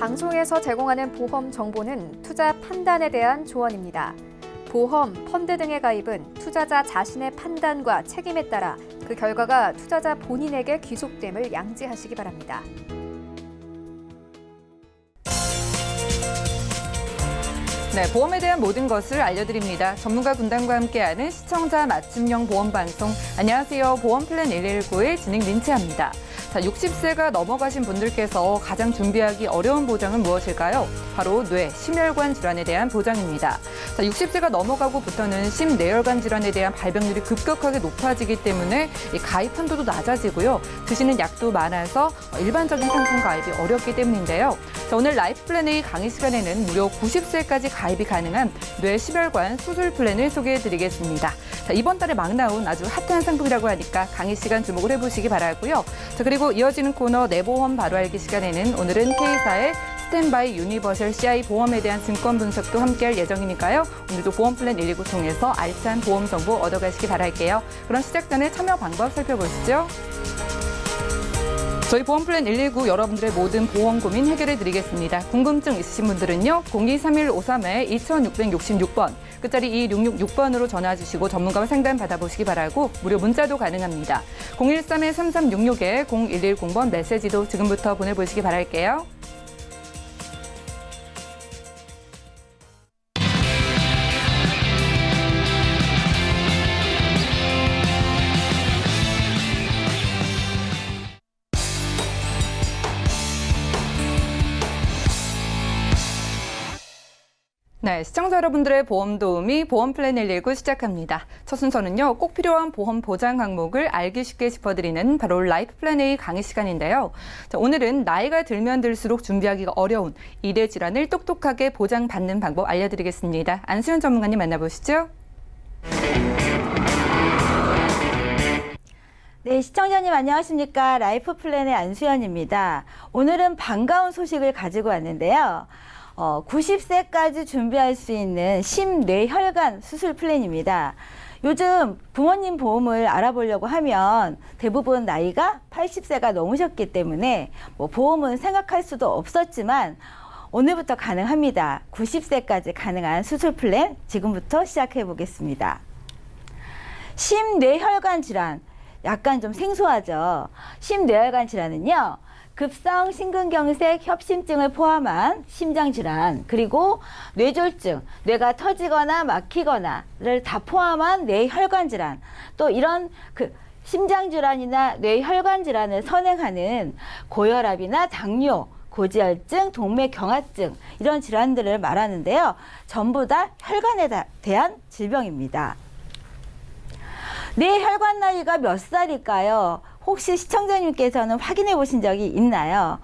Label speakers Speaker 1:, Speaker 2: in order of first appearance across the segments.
Speaker 1: 방송에서 제공하는 보험 정보는 투자 판단에 대한 조언입니다. 보험, 펀드 등의 가입은 투자자 자신의 판단과 책임에 따라 그 결과가 투자자 본인에게 귀속됨을 양지하시기 바랍니다.
Speaker 2: 네, 보험에 대한 모든 것을 알려드립니다. 전문가 군단과 함께하는 시청자 맞춤형 보험 방송. 안녕하세요. 보험플랜 119의 진행 민채합니다. 자, 60세가 넘어가신 분들께서 가장 준비하기 어려운 보장은 무엇일까요? 바로 뇌, 심혈관 질환에 대한 보장입니다. 자, 60세가 넘어가고부터는 심뇌혈관 질환에 대한 발병률이 급격하게 높아지기 때문에 이 가입 한도도 낮아지고요. 드시는 약도 많아서 일반적인 상품 가입이 어렵기 때문인데요. 자, 오늘 라이프 플랜 A 강의 시간에는 무려 90세까지 가입이 가능한 뇌 심혈관 수술 플랜을 소개해드리겠습니다. 자, 이번 달에 막 나온 아주 핫한 상품이라고 하니까 강의 시간 주목을 해보시기 바라고요. 자, 그리고 이어지는 코너 내 보험 바로 알기 시간에는 오늘은 K사의 스탠바이 유니버셜 CI 보험에 대한 증권 분석도 함께할 예정이니까요. 오늘도 보험 플랜 119 통해서 알찬 보험 정보 얻어가시기 바랄게요. 그럼 시작 전에 참여 방법 살펴보시죠. 저희 보험 플랜 119 여러분들의 모든 보험 고민 해결해 드리겠습니다. 궁금증 있으신 분들은요. 023153-2666번 끝자리 2666번으로 전화 주시고 전문가와 상담 받아보시기 바라고 무료 문자도 가능합니다. 013-3366-0110번 메시지도 지금부터 보내보시기 바랄게요. 네, 시청자 여러분들의 보험 도우미 보험 플랜 119 시작합니다. 첫 순서는요, 꼭 필요한 보험 보장 항목을 알기 쉽게 짚어드리는 바로 라이프 플랜 A 강의 시간인데요. 자, 오늘은 나이가 들면 들수록 준비하기가 어려운 이대 질환을 똑똑하게 보장받는 방법 알려드리겠습니다. 안수연 전문가님 만나보시죠.
Speaker 3: 네, 시청자님 안녕하십니까. 라이프 플랜의 안수연입니다. 오늘은 반가운 소식을 가지고 왔는데요. 90세까지 준비할 수 있는 심뇌혈관 수술 플랜입니다. 요즘 부모님 보험을 알아보려고 하면 대부분 나이가 80세가 넘으셨기 때문에 보험은 생각할 수도 없었지만 오늘부터 가능합니다. 90세까지 가능한 수술 플랜 지금부터 시작해 보겠습니다. 심뇌혈관 질환, 약간 좀 생소하죠. 심뇌혈관 질환은요. 급성 심근경색 협심증을 포함한 심장질환, 그리고 뇌졸중, 뇌가 터지거나 막히거나를 다 포함한 뇌혈관질환, 또 이런 심장질환이나 뇌혈관질환을 선행하는 고혈압이나 당뇨, 고지혈증, 동맥경화증 이런 질환들을 말하는데요. 전부 다 혈관에 대한 질병입니다. 뇌혈관 나이가 몇 살일까요? 혹시 시청자님께서는 확인해 보신 적이 있나요?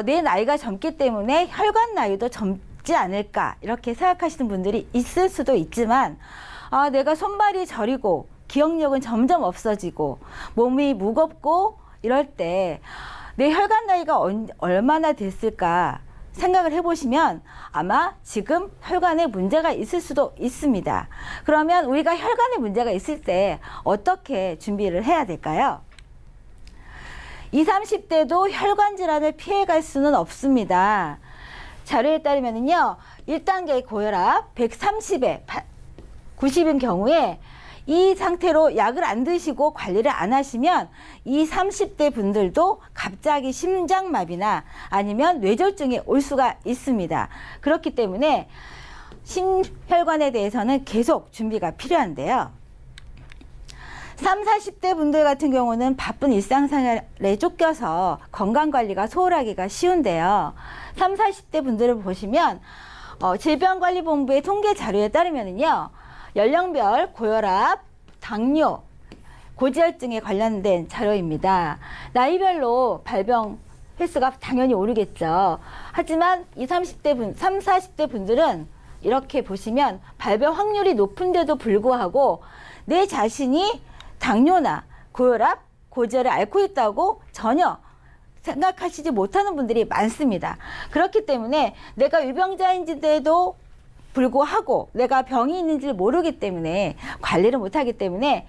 Speaker 3: 내 나이가 젊기 때문에 혈관 나이도 젊지 않을까 이렇게 생각하시는 분들이 있을 수도 있지만 내가 손발이 저리고 기억력은 점점 없어지고 몸이 무겁고 이럴 때 내 혈관 나이가 얼마나 됐을까 생각을 해보시면 아마 지금 혈관에 문제가 있을 수도 있습니다. 그러면 우리가 혈관에 문제가 있을 때 어떻게 준비를 해야 될까요? 20, 30대도 혈관 질환을 피해갈 수는 없습니다. 자료에 따르면요, 1단계 고혈압 130에 90인 경우에 이 상태로 약을 안 드시고 관리를 안 하시면 20, 30대 분들도 갑자기 심장마비나 아니면 뇌졸중이 올 수가 있습니다. 그렇기 때문에 심혈관에 대해서는 계속 준비가 필요한데요. 30, 40대 분들 같은 경우는 바쁜 일상생활에 쫓겨서 건강관리가 소홀하기가 쉬운데요. 30, 40대 분들을 보시면 질병관리본부의 통계 자료에 따르면요. 연령별 고혈압, 당뇨, 고지혈증에 관련된 자료입니다. 나이별로 발병 횟수가 당연히 오르겠죠. 하지만 20, 30대 40대 분들은 이렇게 보시면 발병 확률이 높은데도 불구하고 내 자신이 당뇨나 고혈압, 고지혈을 앓고 있다고 전혀 생각하시지 못하는 분들이 많습니다. 그렇기 때문에 내가 유병자인지도 불구하고 내가 병이 있는지 모르기 때문에 관리를 못하기 때문에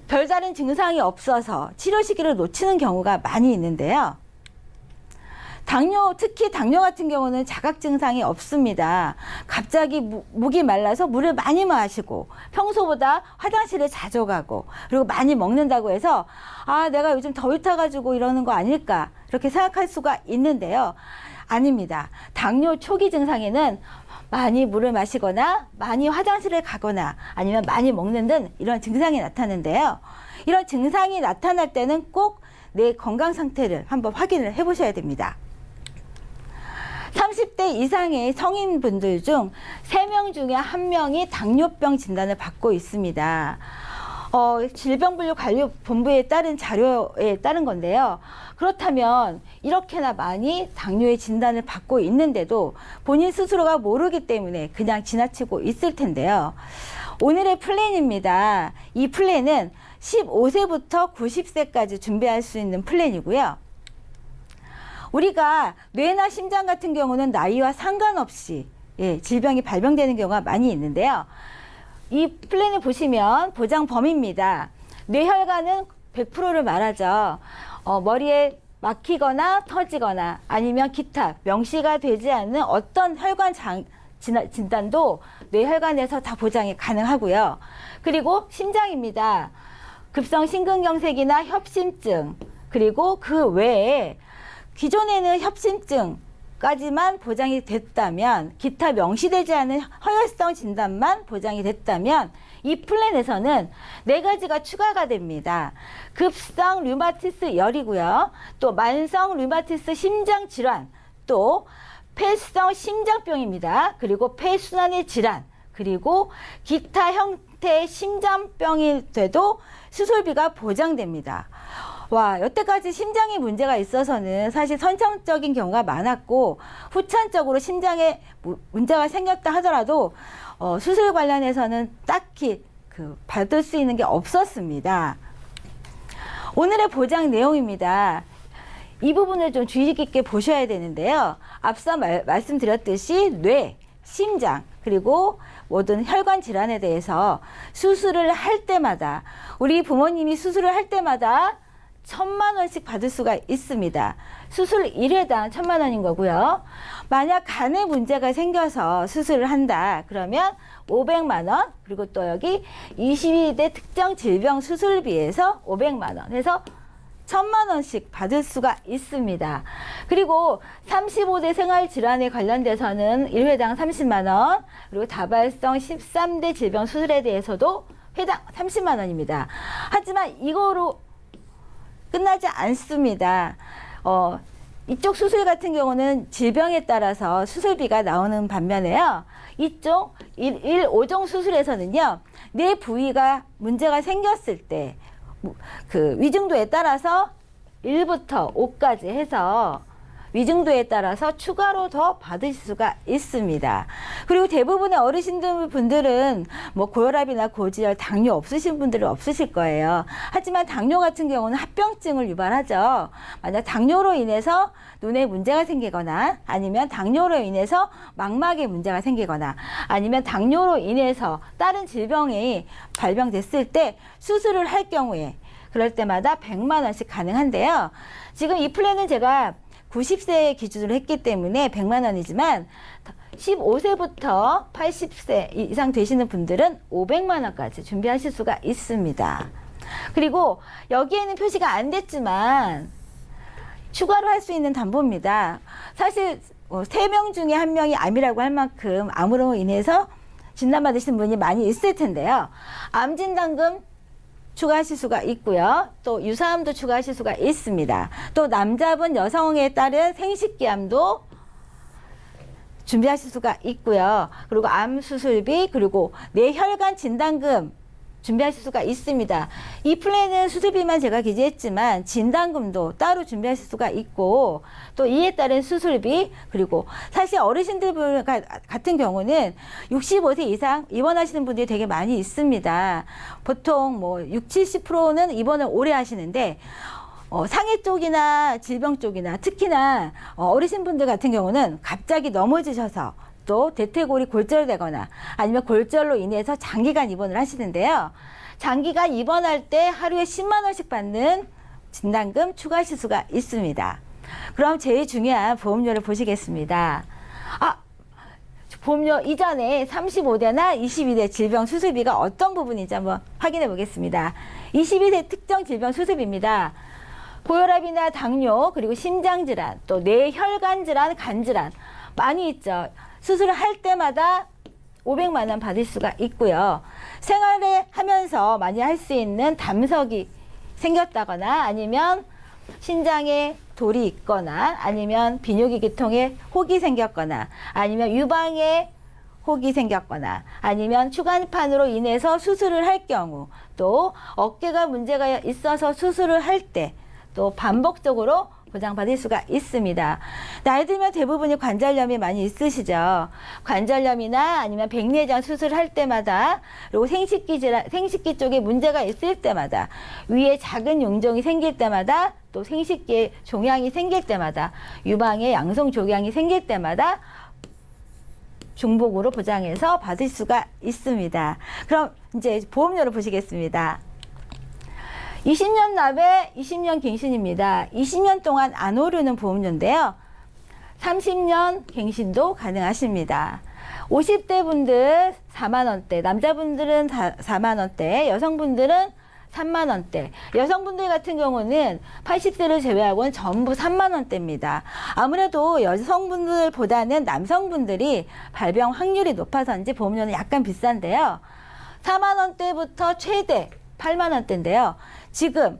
Speaker 3: 별다른 증상이 없어서 치료 시기를 놓치는 경우가 많이 있는데요. 특히 당뇨 같은 경우는 자각 증상이 없습니다. 갑자기 목이 말라서 물을 많이 마시고 평소보다 화장실에 자주 가고 그리고 많이 먹는다고 해서 내가 요즘 더위 타가지고 이러는 거 아닐까 이렇게 생각할 수가 있는데요. 아닙니다. 당뇨 초기 증상에는 많이 물을 마시거나 많이 화장실에 가거나 아니면 많이 먹는 등 이런 증상이 나타나는데요. 이런 증상이 나타날 때는 꼭 내 건강 상태를 한번 확인을 해보셔야 됩니다. 30대 이상의 성인분들 중 3명 중에 1명이 당뇨병 진단을 받고 있습니다. 질병분류관리본부에 따른 자료에 따른 건데요. 그렇다면 이렇게나 많이 당뇨의 진단을 받고 있는데도 본인 스스로가 모르기 때문에 그냥 지나치고 있을 텐데요. 오늘의 플랜입니다. 이 플랜은 15세부터 90세까지 준비할 수 있는 플랜이고요. 우리가 뇌나 심장 같은 경우는 나이와 상관없이 질병이 발병되는 경우가 많이 있는데요. 이 플랜을 보시면 보장 범위입니다. 뇌혈관은 100%를 말하죠. 머리에 막히거나 터지거나 아니면 기타 명시가 되지 않는 어떤 혈관 진단도 뇌혈관에서 다 보장이 가능하고요. 그리고 심장입니다. 급성 심근경색이나 협심증 그리고 그 외에 기존에는 협심증까지만 보장이 됐다면 기타 명시되지 않은 허혈성 진단만 보장이 됐다면 이 플랜에서는 4가지가 추가가 됩니다. 급성 류마티스 열이고요. 또 만성 류마티스 심장 질환, 또 폐성 심장병입니다. 그리고 폐순환의 질환, 그리고 기타 형태의 심장병이 돼도 수술비가 보장됩니다. 여태까지 심장에 문제가 있어서는 사실 선천적인 경우가 많았고 후천적으로 심장에 문제가 생겼다 하더라도 수술 관련해서는 딱히 받을 수 있는 게 없었습니다. 오늘의 보장 내용입니다. 이 부분을 좀 주의 깊게 보셔야 되는데요. 앞서 말씀드렸듯이 뇌, 심장, 그리고 모든 혈관 질환에 대해서 수술을 할 때마다 우리 부모님이 수술을 할 때마다 1,000만 원씩 받을 수가 있습니다. 수술 1회당 1,000만 원인 거고요. 만약 간에 문제가 생겨서 수술을 한다 그러면 500만 원, 그리고 또 여기 22대 특정 질병 수술비에서 500만 원 해서 1,000만 원씩 받을 수가 있습니다. 그리고 35대 생활질환에 관련돼서는 1회당 30만 원, 그리고 다발성 13대 질병 수술에 대해서도 회당 30만 원입니다. 하지만 이거로 끝나지 않습니다. 이쪽 수술 같은 경우는 질병에 따라서 수술비가 나오는 반면에요. 이쪽 5종 수술에서는요. 내 부위가 문제가 생겼을 때 그 위중도에 따라서 1부터 5까지 해서 위중도에 따라서 추가로 더 받으실 수가 있습니다. 그리고 대부분의 어르신분들은 고혈압이나 고지혈, 당뇨 없으신 분들은 없으실 거예요. 하지만 당뇨 같은 경우는 합병증을 유발하죠. 만약 당뇨로 인해서 눈에 문제가 생기거나 아니면 당뇨로 인해서 망막에 문제가 생기거나 아니면 당뇨로 인해서 다른 질병이 발병됐을 때 수술을 할 경우에 그럴 때마다 100만 원씩 가능한데요. 지금 이 플랜은 제가 90세 기준으로 했기 때문에 100만 원이지만 15세부터 80세 이상 되시는 분들은 500만 원까지 준비하실 수가 있습니다. 그리고 여기에는 표시가 안 됐지만 추가로 할 수 있는 담보입니다. 사실 3명 중에 1명이 암이라고 할 만큼 암으로 인해서 진단받으시는 분이 많이 있을 텐데요. 암 진단금 추가하실 수가 있고요. 또 유사암도 추가하실 수가 있습니다. 또 남자분 여성에 따른 생식기암도 준비하실 수가 있고요. 그리고 암 수술비 그리고 뇌혈관 진단금 준비하실 수가 있습니다. 이 플랜은 수술비만 제가 기재했지만 진단금도 따로 준비하실 수가 있고 또 이에 따른 수술비 그리고 사실 어르신들 같은 경우는 65세 이상 입원하시는 분들이 되게 많이 있습니다. 보통 60, 70%는 입원을 오래 하시는데 상해 쪽이나 질병 쪽이나 특히나 어르신분들 같은 경우는 갑자기 넘어지셔서 또 대퇴골이 골절되거나 아니면 골절로 인해서 장기간 입원을 하시는데요. 장기간 입원할 때 하루에 10만 원씩 받는 진단금 추가하실 수가 있습니다. 그럼 제일 중요한 보험료를 보시겠습니다. 보험료 이전에 35대나 22대 질병 수술비가 어떤 부분인지 한번 확인해 보겠습니다. 22대 특정 질병 수술비입니다. 고혈압이나 당뇨, 그리고 심장질환, 또 뇌혈관 질환, 간질환 많이 있죠. 수술을 할 때마다 500만 원 받을 수가 있고요. 생활을 하면서 많이 할 수 있는 담석이 생겼다거나 아니면 신장에 돌이 있거나 아니면 비뇨기계통에 혹이 생겼거나 아니면 유방에 혹이 생겼거나 아니면 추간판으로 인해서 수술을 할 경우 또 어깨가 문제가 있어서 수술을 할 때 또 반복적으로 보장받을 수가 있습니다. 나이 들면 대부분이 관절염이 많이 있으시죠. 관절염이나 아니면 백내장 수술할 때마다 그리고 생식기 쪽에 문제가 있을 때마다 위에 작은 용종이 생길 때마다 또 생식기에 종양이 생길 때마다 유방에 양성 종양이 생길 때마다 중복으로 보장해서 받을 수가 있습니다. 그럼 이제 보험료를 보시겠습니다. 20년 납에 20년 갱신입니다. 20년 동안 안 오르는 보험료인데요. 30년 갱신도 가능하십니다. 50대 분들 4만 원대, 남자분들은 4만 원대, 여성분들은 3만 원대. 여성분들 같은 경우는 80세를 제외하고는 전부 3만 원대입니다. 아무래도 여성분들보다는 남성분들이 발병 확률이 높아서인지 보험료는 약간 비싼데요. 4만 원대부터 최대 8만 원대인데요. 지금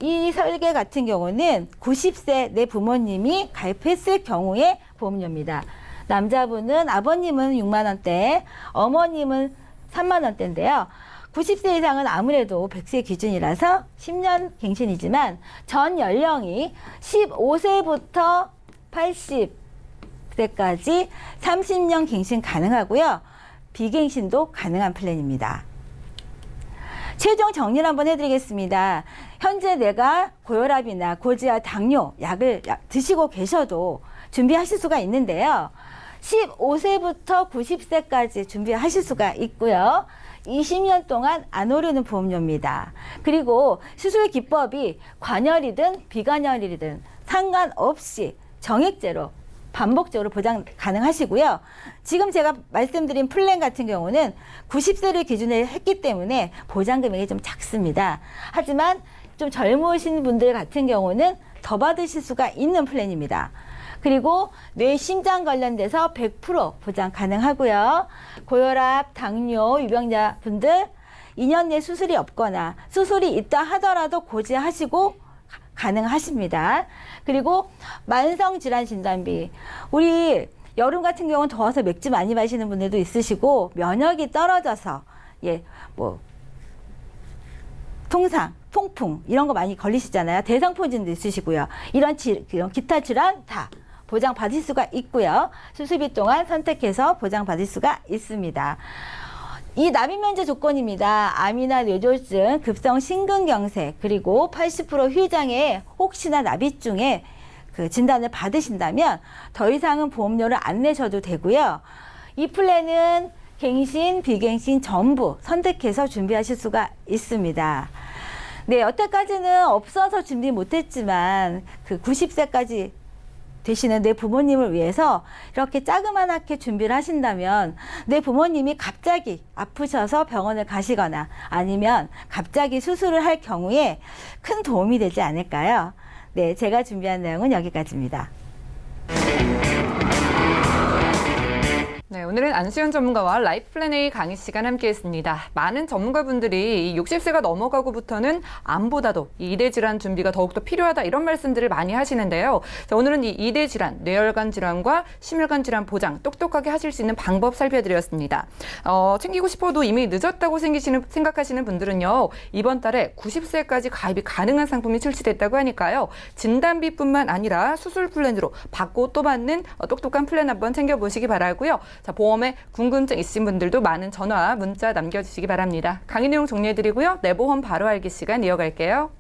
Speaker 3: 이 설계 같은 경우는 90세 내 부모님이 가입했을 경우의 보험료입니다. 남자분은 아버님은 6만 원대, 어머님은 3만 원대인데요. 90세 이상은 아무래도 100세 기준이라서 10년 갱신이지만 전 연령이 15세부터 80세까지 30년 갱신 가능하고요. 비갱신도 가능한 플랜입니다. 최종 정리를 한번 해드리겠습니다. 현재 내가 고혈압이나 고지혈, 당뇨 약을 드시고 계셔도 준비하실 수가 있는데요. 15세부터 90세까지 준비하실 수가 있고요. 20년 동안 안 오르는 보험료입니다. 그리고 수술 기법이 관열이든 비관열이든 상관없이 정액제로 반복적으로 보장 가능하시고요. 지금 제가 말씀드린 플랜 같은 경우는 90세를 기준으로 했기 때문에 보장 금액이 좀 작습니다. 하지만 좀 젊으신 분들 같은 경우는 더 받으실 수가 있는 플랜입니다. 그리고 뇌 심장 관련돼서 100% 보장 가능하고요. 고혈압, 당뇨, 유병자 분들 2년 내 수술이 없거나 수술이 있다 하더라도 고지하시고 가능하십니다. 그리고 만성질환 진단비. 우리 여름 같은 경우는 더워서 맥주 많이 마시는 분들도 있으시고 면역이 떨어져서 통상, 통풍 이런 거 많이 걸리시잖아요. 대상포진도 있으시고요. 이런 기타 질환 다 보장 받을 수가 있고요. 수술비 동안 선택해서 보장 받을 수가 있습니다. 이 납입 면제 조건입니다. 암이나 뇌졸중, 급성 심근경색, 그리고 80% 휴장에 혹시나 납입 중에 그 진단을 받으신다면 더 이상은 보험료를 안 내셔도 되고요. 이 플랜은 갱신, 비갱신 전부 선택해서 준비하실 수가 있습니다. 네, 여태까지는 없어서 준비 못했지만 그 90세까지 되시는 내 부모님을 위해서 이렇게 자그마하게 준비를 하신다면 내 부모님이 갑자기 아프셔서 병원을 가시거나 아니면 갑자기 수술을 할 경우에 큰 도움이 되지 않을까요? 네, 제가 준비한 내용은 여기까지입니다.
Speaker 2: 네, 오늘은 안수현 전문가와 라이프 플랜 A 강의 시간 함께했습니다. 많은 전문가분들이 60세가 넘어가고부터는 암보다도 이 2대 질환 준비가 더욱더 필요하다 이런 말씀들을 많이 하시는데요. 자, 오늘은 이 2대 질환, 뇌혈관 질환과 심혈관 질환 보장 똑똑하게 하실 수 있는 방법 살펴드렸습니다. 챙기고 싶어도 이미 늦었다고 생각하시는 분들은요. 이번 달에 90세까지 가입이 가능한 상품이 출시됐다고 하니까요. 진단비뿐만 아니라 수술 플랜으로 받고 또 받는 똑똑한 플랜 한번 챙겨보시기 바라고요. 자, 보험에 궁금증 있으신 분들도 많은 전화, 문자 남겨주시기 바랍니다. 강의 내용 정리해드리고요. 내 보험 바로 알기 시간 이어갈게요.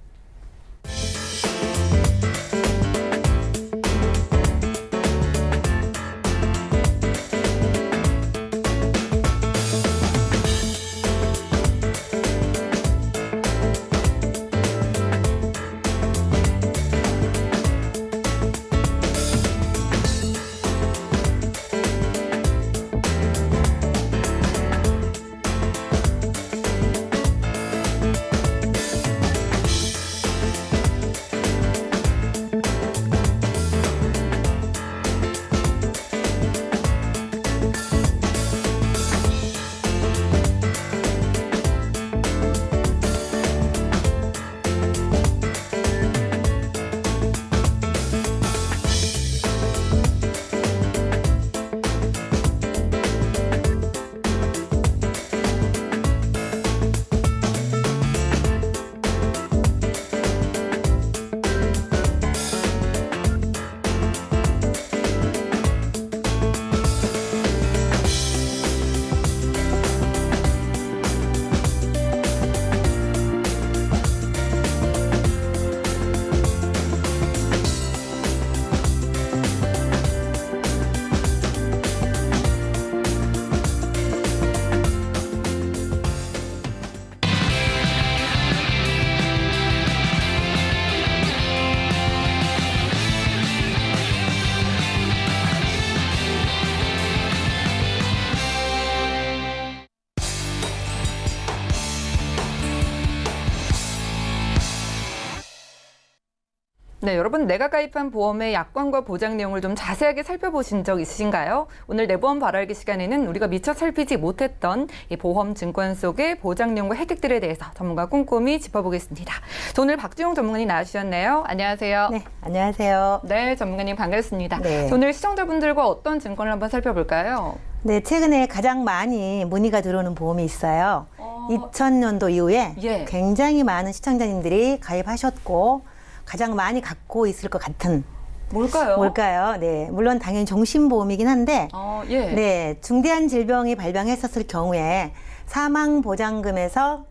Speaker 2: 네, 여러분 내가 가입한 보험의 약관과 보장 내용을 좀 자세하게 살펴보신 적 있으신가요? 오늘 내보험 바로 알기 시간에는 우리가 미처 살피지 못했던 이 보험 증권 속의 보장 내용과 혜택들에 대해서 전문가 꼼꼼히 짚어보겠습니다. 자, 오늘 박주영 전문가님 나와주셨네요. 안녕하세요.
Speaker 4: 네, 안녕하세요.
Speaker 2: 네, 전문가님 반갑습니다.
Speaker 4: 네.
Speaker 2: 자, 오늘 시청자분들과 어떤 증권을 한번 살펴볼까요?
Speaker 4: 네, 최근에 가장 많이 문의가 들어오는 보험이 있어요. 2000년도 이후에
Speaker 2: 예.
Speaker 4: 굉장히 많은 시청자님들이 가입하셨고 가장 많이 갖고 있을 것 같은 뭘까요? 네, 물론 당연히 종신보험이긴 한데
Speaker 2: 예.
Speaker 4: 네, 중대한 질병이 발병했었을 경우에 사망보장금에서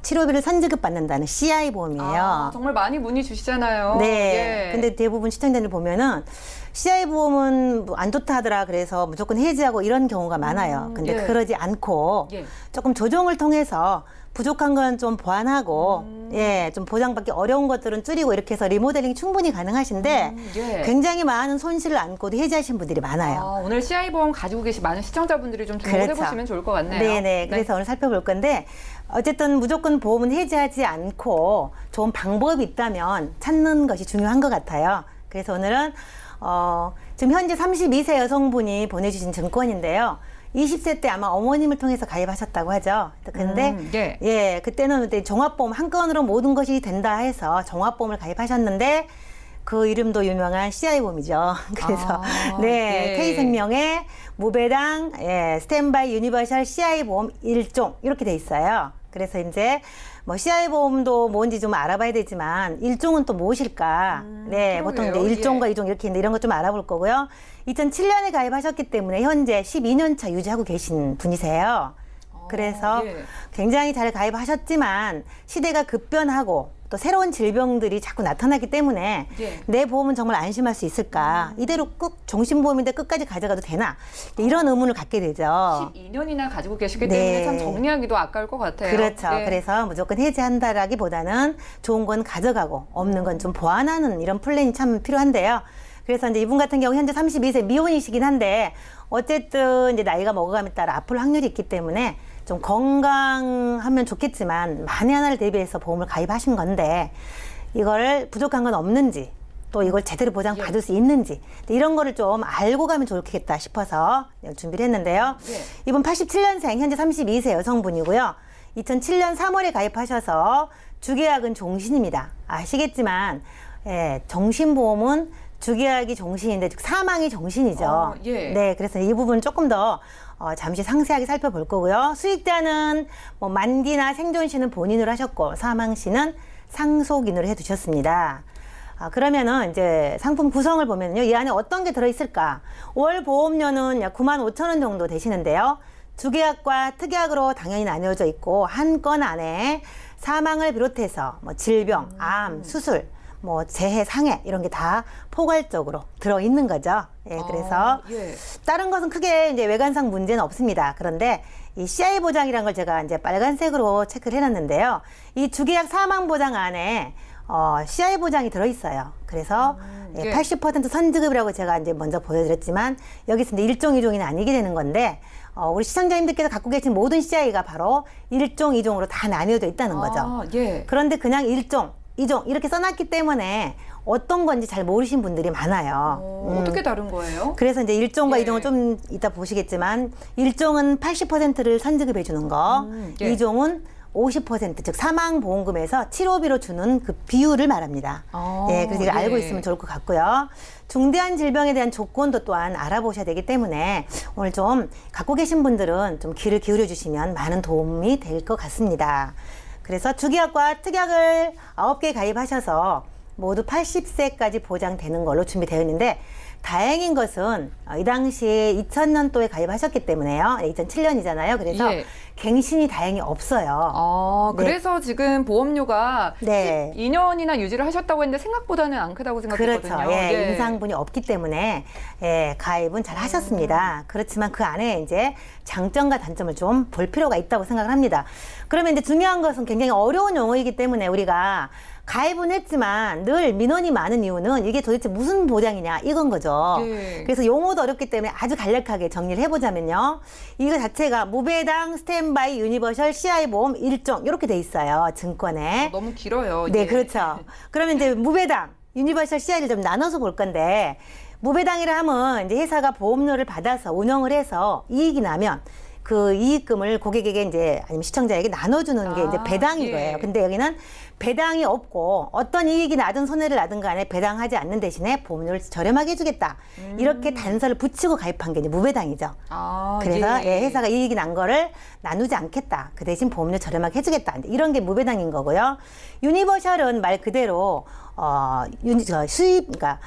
Speaker 4: 치료비를 선지급 받는다는 CI 보험이에요.
Speaker 2: 정말 많이 문의 주시잖아요.
Speaker 4: 네.
Speaker 2: 예.
Speaker 4: 근데 대부분 시청자들 보면은 CI 보험은 뭐안 좋다 하더라 그래서 무조건 해지하고 이런 경우가 많아요. 근데
Speaker 2: 예.
Speaker 4: 그러지 않고
Speaker 2: 예.
Speaker 4: 조금 조정을 통해서 부족한 건 좀 보완하고 예, 좀 보장받기 어려운 것들은 줄이고 이렇게 해서 리모델링 충분히 가능하신데
Speaker 2: 예.
Speaker 4: 굉장히 많은 손실을 안고도 해지하신 분들이 많아요.
Speaker 2: 오늘 CI 보험 가지고 계신 많은 시청자분들이 좀 등록해
Speaker 4: 그렇죠.
Speaker 2: 보시면 좋을 것 같네요.
Speaker 4: 네네. 그래서 오늘 살펴볼 건데 어쨌든 무조건 보험은 해지하지 않고 좋은 방법이 있다면 찾는 것이 중요한 것 같아요. 그래서 오늘은 지금 현재 32세 여성분이 보내주신 증권인데요. 20세 때 아마 어머님을 통해서 가입하셨다고 하죠. 근데
Speaker 2: 예.
Speaker 4: 예, 그때는 그때 종합보험 한 건으로 모든 것이 된다 해서 종합보험을 가입하셨는데 그 이름도 유명한 CI보험이죠. 그래서 네,
Speaker 2: 예.
Speaker 4: K생명의 무배당 스탠바이 유니버셜 CI보험 1종 이렇게 돼 있어요. 그래서 이제 뭐 CI보험도 뭔지 좀 알아봐야 되지만 1종은 또 무엇일까? 네, 보통 이제
Speaker 2: 그러게요.
Speaker 4: 1종과 2종 이렇게 있는데 이런 것 좀 알아볼 거고요. 2007년에 가입하셨기 때문에 현재 12년 차 유지하고 계신 분이세요. 그래서
Speaker 2: 예.
Speaker 4: 굉장히 잘 가입하셨지만 시대가 급변하고 또 새로운 질병들이 자꾸 나타나기 때문에
Speaker 2: 예.
Speaker 4: 내 보험은 정말 안심할 수 있을까? 이대로 꼭 종신보험인데 끝까지 가져가도 되나? 이런 의문을 갖게 되죠.
Speaker 2: 12년이나 가지고 계시기
Speaker 4: 네.
Speaker 2: 때문에 참 정리하기도 아까울 것 같아요.
Speaker 4: 그렇죠.
Speaker 2: 예.
Speaker 4: 그래서 무조건 해지한다라기보다는 좋은 건 가져가고 없는 건 좀 보완하는 이런 플랜이 참 필요한데요. 그래서 이제 이분 같은 경우 현재 32세 미혼이시긴 한데 어쨌든 이제 나이가 먹어감에 따라 아플 확률이 있기 때문에 좀 건강하면 좋겠지만 만에 하나를 대비해서 보험을 가입하신 건데 이걸 부족한 건 없는지 또 이걸 제대로 보장받을 수 있는지 이런 거를 좀 알고 가면 좋겠다 싶어서 준비를 했는데요.
Speaker 2: 예.
Speaker 4: 이분 87년생 현재 32세 여성분이고요. 2007년 3월에 가입하셔서 주계약은 종신입니다. 아시겠지만 정신보험은 주계약이 종신인데 즉 사망이 종신이죠.
Speaker 2: 예.
Speaker 4: 네, 그래서 이 부분 조금 더 잠시 상세하게 살펴볼 거고요. 수익자는 뭐 만기나 생존시는 본인으로 하셨고 사망시는 상속인으로 해두셨습니다. 그러면은 이제 상품 구성을 보면요, 이 안에 어떤 게 들어있을까? 월 보험료는 약 95,000원 정도 되시는데요. 주계약과 특약으로 당연히 나뉘어져 있고 한 건 안에 사망을 비롯해서 뭐 질병, 암, 수술, 뭐 재해, 상해 이런 게 다 포괄적으로 들어 있는 거죠. 예, 그래서
Speaker 2: 예.
Speaker 4: 다른 것은 크게 이제 외관상 문제는 없습니다. 그런데 이 CI 보장이라는 걸 제가 이제 빨간색으로 체크를 해놨는데요. 이 주계약 사망 보장 안에 CI 보장이 들어 있어요. 그래서
Speaker 2: 예.
Speaker 4: 80% 선지급이라고 제가 이제 먼저 보여드렸지만 여기서 이제 1종, 2종이 아니게 되는 건데 우리 시청자님들께서 갖고 계신 모든 CI가 바로 1종, 2종으로 다 나뉘어져 있다는 거죠.
Speaker 2: 예.
Speaker 4: 그런데 그냥 1종, 2종 이렇게 써놨기 때문에 어떤 건지 잘 모르신 분들이 많아요.
Speaker 2: 어떻게 다른 거예요?
Speaker 4: 그래서 이제 1종과
Speaker 2: 예.
Speaker 4: 2종은 좀 이따 보시겠지만 1종은 80%를 선지급해 주는 거,
Speaker 2: 예.
Speaker 4: 2종은 50% 즉 사망보험금에서 치료비로 주는 그 비율을 말합니다. 예, 그래서 이걸 알고 있으면 좋을 것 같고요. 중대한 질병에 대한 조건도 또한 알아보셔야 되기 때문에 오늘 좀 갖고 계신 분들은 좀 귀를 기울여 주시면 많은 도움이 될 것 같습니다. 그래서 주계약과 특약을 9개 가입하셔서 모두 80세까지 보장되는 걸로 준비되어 있는데 다행인 것은 이 당시에 2000년도에 가입하셨기 때문에요. 2007년이잖아요. 그래서
Speaker 2: 예.
Speaker 4: 갱신이 다행히 없어요. 네.
Speaker 2: 그래서 지금 보험료가
Speaker 4: 네.
Speaker 2: 12년이나 유지를 하셨다고 했는데 생각보다는 안 크다고 생각했거든요.
Speaker 4: 그렇죠. 예, 인상분이 없기 때문에 가입은 잘 하셨습니다. 그렇지만 그 안에 이제 장점과 단점을 좀 볼 필요가 있다고 생각을 합니다. 그러면 이제 중요한 것은 굉장히 어려운 용어이기 때문에 우리가 가입은 했지만 늘 민원이 많은 이유는 이게 도대체 무슨 보장이냐 이건 거죠.
Speaker 2: 예.
Speaker 4: 그래서 용어도 어렵기 때문에 아주 간략하게 정리를 해보자면요. 이거 자체가 무배당 스탠바이 유니버셜 CI 보험 1종 이렇게 돼 있어요. 증권에.
Speaker 2: 너무 길어요.
Speaker 4: 네,
Speaker 2: 예.
Speaker 4: 그렇죠. 그러면 이제 무배당 유니버셜 CI를 좀 나눠서 볼 건데, 무배당이라 하면 이제 회사가 보험료를 받아서 운영을 해서 이익이 나면 그 이익금을 고객에게 이제 아니면 시청자에게 나눠주는 게 이제 배당인
Speaker 2: 예.
Speaker 4: 거예요. 근데 여기는 배당이 없고 어떤 이익이 나든 손해를 나든 간에 배당하지 않는 대신에 보험료를 저렴하게 해주겠다. 이렇게 단서를 붙이고 가입한 게 이제 무배당이죠. 그래서 예, 회사가 이익이 난 거를 나누지 않겠다. 그 대신 보험료 저렴하게 해주겠다. 이런 게 무배당인 거고요. 유니버셜은 말 그대로 수입, 그러니까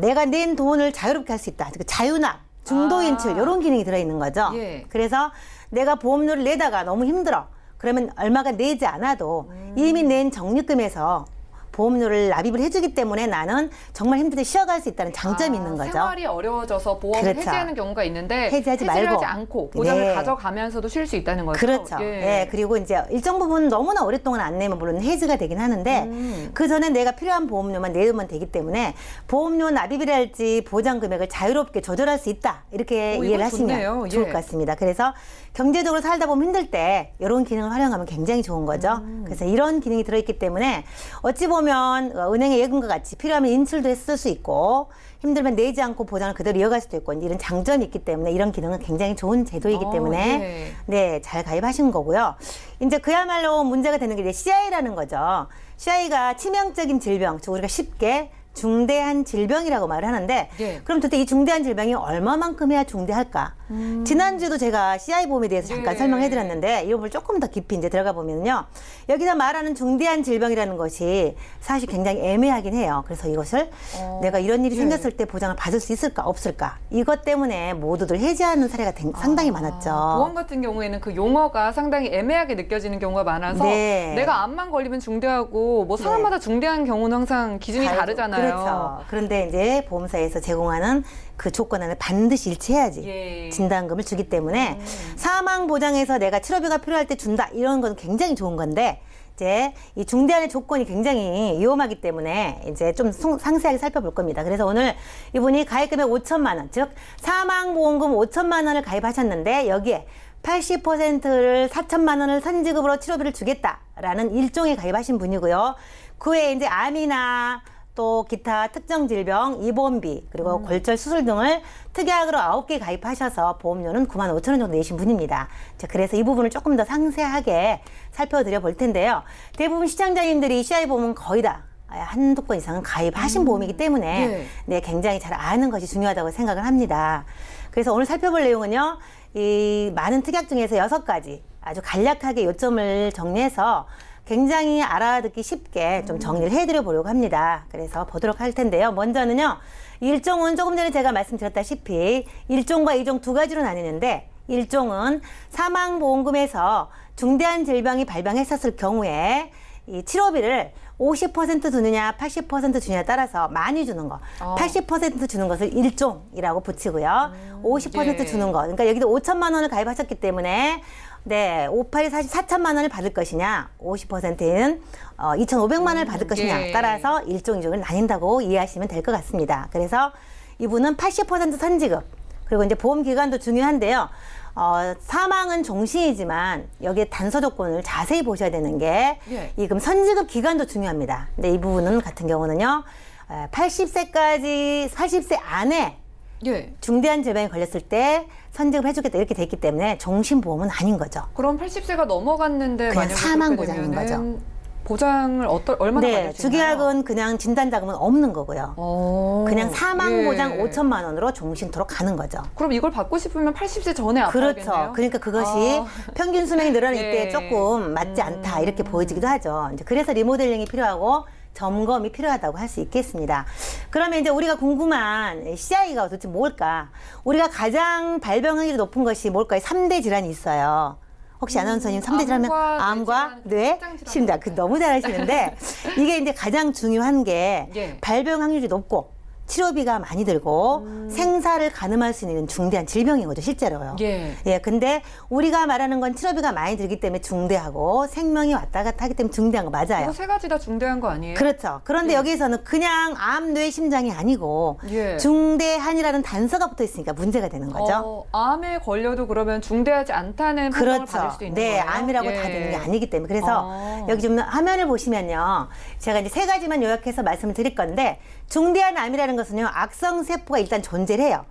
Speaker 4: 내가 낸 돈을 자유롭게 할 수 있다. 그 자유납, 중도 인출 이런 기능이 들어있는 거죠.
Speaker 2: 예.
Speaker 4: 그래서 내가 보험료를 내다가 너무 힘들어. 그러면 얼마가 내지 않아도 이미 낸 적립금에서 보험료를 납입을 해주기 때문에 나는 정말 힘들 때 쉬어갈 수 있다는 장점이 있는 거죠.
Speaker 2: 생활이 어려워져서 보험을
Speaker 4: 그렇죠.
Speaker 2: 해지하는 경우가 있는데
Speaker 4: 해지하지
Speaker 2: 해지를
Speaker 4: 말고.
Speaker 2: 하지 않고 보장을
Speaker 4: 네.
Speaker 2: 가져가면서도 쉴 수 있다는 거죠.
Speaker 4: 그렇죠. 예. 그리고 이제 일정 부분 너무나 오랫동안 안 내면 물론 해지가 되긴 하는데 그 전에 내가 필요한 보험료만 내면 되기 때문에 보험료 납입이랄지 보장 금액을 자유롭게 조절할 수 있다. 이렇게
Speaker 2: 이거
Speaker 4: 이해를 하시면
Speaker 2: 좋네요.
Speaker 4: 좋을
Speaker 2: 예.
Speaker 4: 것 같습니다. 그래서 경제적으로 살다 보면 힘들 때 이런 기능을 활용하면 굉장히 좋은 거죠. 그래서 이런 기능이 들어있기 때문에 어찌 보면 은행의 예금과 같이 필요하면 인출도 했을 수 있고 힘들면 내지 않고 보장을 그대로 이어갈 수도 있고 이런 장점이 있기 때문에 이런 기능은 굉장히 좋은 제도이기 때문에
Speaker 2: 네.
Speaker 4: 네, 잘 가입하신 거고요. 이제 그야말로 문제가 되는 게 이제 CI라는 거죠. CI가 치명적인 질병, 즉 우리가 쉽게 중대한 질병이라고 말을 하는데
Speaker 2: 예.
Speaker 4: 그럼 도대체 이 중대한 질병이 얼마만큼 해야 중대할까? 지난주도 제가 CI 보험에 대해서 잠깐
Speaker 2: 예.
Speaker 4: 설명해 드렸는데 이 부분을 조금 더 깊이 이제 들어가 보면요. 여기서 말하는 중대한 질병이라는 것이 사실 굉장히 애매하긴 해요. 그래서 이것을 내가 이런 일이
Speaker 2: 예.
Speaker 4: 생겼을 때 보장을 받을 수 있을까 없을까? 이것 때문에 모두들 해지하는 사례가 상당히 많았죠.
Speaker 2: 보험 같은 경우에는 그 용어가 상당히 애매하게 느껴지는 경우가 많아서
Speaker 4: 네.
Speaker 2: 내가 암만 걸리면 중대하고 뭐 사람마다 중대한 경우는 항상 기준이 다르잖아요.
Speaker 4: 그렇죠. 그런데 이제 보험사에서 제공하는 그 조건 안에 반드시 일치해야지
Speaker 2: 예.
Speaker 4: 진단금을 주기 때문에 사망 보장에서 내가 치료비가 필요할 때 준다 이런 건 굉장히 좋은 건데 이제 이 중대한의 조건이 굉장히 위험하기 때문에 이제 좀 상세하게 살펴볼 겁니다. 그래서 오늘 이분이 가입금액 5천만 원, 즉 사망보험금 5천만 원을 가입하셨는데 여기에 80%를 4천만 원을 선지급으로 치료비를 주겠다라는 일종에 가입하신 분이고요. 그 외에 이제 암이나 또 기타 특정 질병, 입원비, 그리고 골절 수술 등을 특약으로 9개 가입하셔서 보험료는 9만 5천 원 정도 내신 분입니다. 자, 그래서 이 부분을 조금 더 상세하게 살펴드려 볼 텐데요. 대부분 시청자님들이 CI 보험은 거의 다 한두 건 이상은 가입하신 보험이기 때문에
Speaker 2: 네.
Speaker 4: 네, 굉장히 잘 아는 것이 중요하다고 생각을 합니다. 그래서 오늘 살펴볼 내용은요. 이 많은 특약 중에서 6가지 아주 간략하게 요점을 정리해서 굉장히 알아듣기 쉽게 좀 정리를 해드려 보려고 합니다. 그래서 보도록 할 텐데요. 먼저는요. 1종은 조금 전에 제가 말씀드렸다시피 1종과 2종 두 가지로 나뉘는데 1종은 사망보험금에서 중대한 질병이 발병했었을 경우에 이 치료비를 50% 주느냐 80% 주느냐에 따라서 많이 주는 거 80% 주는 것을 1종이라고 붙이고요. 50%
Speaker 2: 예.
Speaker 4: 주는 거 그러니까 여기도 5천만 원을 가입하셨기 때문에 네, 58이 사실 4천만 원을 받을 것이냐, 50%는 2,500만 원을 받을 것이냐
Speaker 2: 예.
Speaker 4: 따라서 1종, 2종을 나뉜다고 이해하시면 될 것 같습니다. 그래서 이분은 80% 선지급, 그리고 이제 보험 기간도 중요한데요. 사망은 종신이지만 여기에 단서 조건을 자세히 보셔야 되는 게
Speaker 2: 예.
Speaker 4: 이금 선지급 기간도 중요합니다. 근데 이 부분은 같은 경우는요, 80세 안에
Speaker 2: 예.
Speaker 4: 중대한 질병에 걸렸을 때 선지급을 해주겠다 이렇게 돼 있기 때문에 종신보험은 아닌 거죠.
Speaker 2: 그럼 80세가 넘어갔는데
Speaker 4: 그냥
Speaker 2: 만약에
Speaker 4: 사망
Speaker 2: 그렇게
Speaker 4: 보장인
Speaker 2: 되면은
Speaker 4: 거죠.
Speaker 2: 보장을 얼마나
Speaker 4: 네,
Speaker 2: 받을 수 있나요?
Speaker 4: 주계약은 그냥 진단자금은 없는 거고요. 그냥 사망 보장
Speaker 2: 예.
Speaker 4: 5천만 원으로 종신토록 가는 거죠.
Speaker 2: 그럼 이걸 받고 싶으면 80세 전에 아파야겠네요.
Speaker 4: 그렇죠. 그러니까 그것이 평균 수명이 늘어나는
Speaker 2: 예.
Speaker 4: 이때에 조금 맞지 않다 이렇게 보여지기도 하죠. 이제 그래서 리모델링이 필요하고 점검이 필요하다고 할 수 있겠습니다. 그러면 이제 우리가 궁금한 CI가 도대체 뭘까? 우리가 가장 발병 확률이 높은 것이 뭘까요? 3대 질환이 있어요. 혹시 아나운서님 3대 질환은 암과 뇌, 심장. 그 너무 잘하시는데 이게 이제 가장 중요한 게
Speaker 2: 예.
Speaker 4: 발병 확률이 높고 치료비가 많이 들고 생사를 가늠할 수 있는 중대한 질병인 거죠, 실제로요.
Speaker 2: 예.
Speaker 4: 근데 우리가 말하는 건 치료비가 많이 들기 때문에 중대하고 생명이 왔다 갔다 하기 때문에 중대한 거 맞아요.
Speaker 2: 이거 세 가지 다 중대한 거 아니에요?
Speaker 4: 그렇죠. 그런데
Speaker 2: 예.
Speaker 4: 여기에서는 그냥 암, 뇌, 심장이 아니고
Speaker 2: 예.
Speaker 4: 중대한이라는 단서가 붙어 있으니까 문제가 되는 거죠.
Speaker 2: 암에 걸려도 그러면 중대하지 않다는 판정을
Speaker 4: 그렇죠.
Speaker 2: 받을 수 있는
Speaker 4: 네,
Speaker 2: 거예요?
Speaker 4: 암이라고 다 되는 게 아니기 때문에. 그래서 여기 좀 화면을 보시면요. 제가 이제 세 가지만 요약해서 말씀을 드릴 건데, 중대한 암이라는 것은요, 악성세포가 일단 존재를 해요.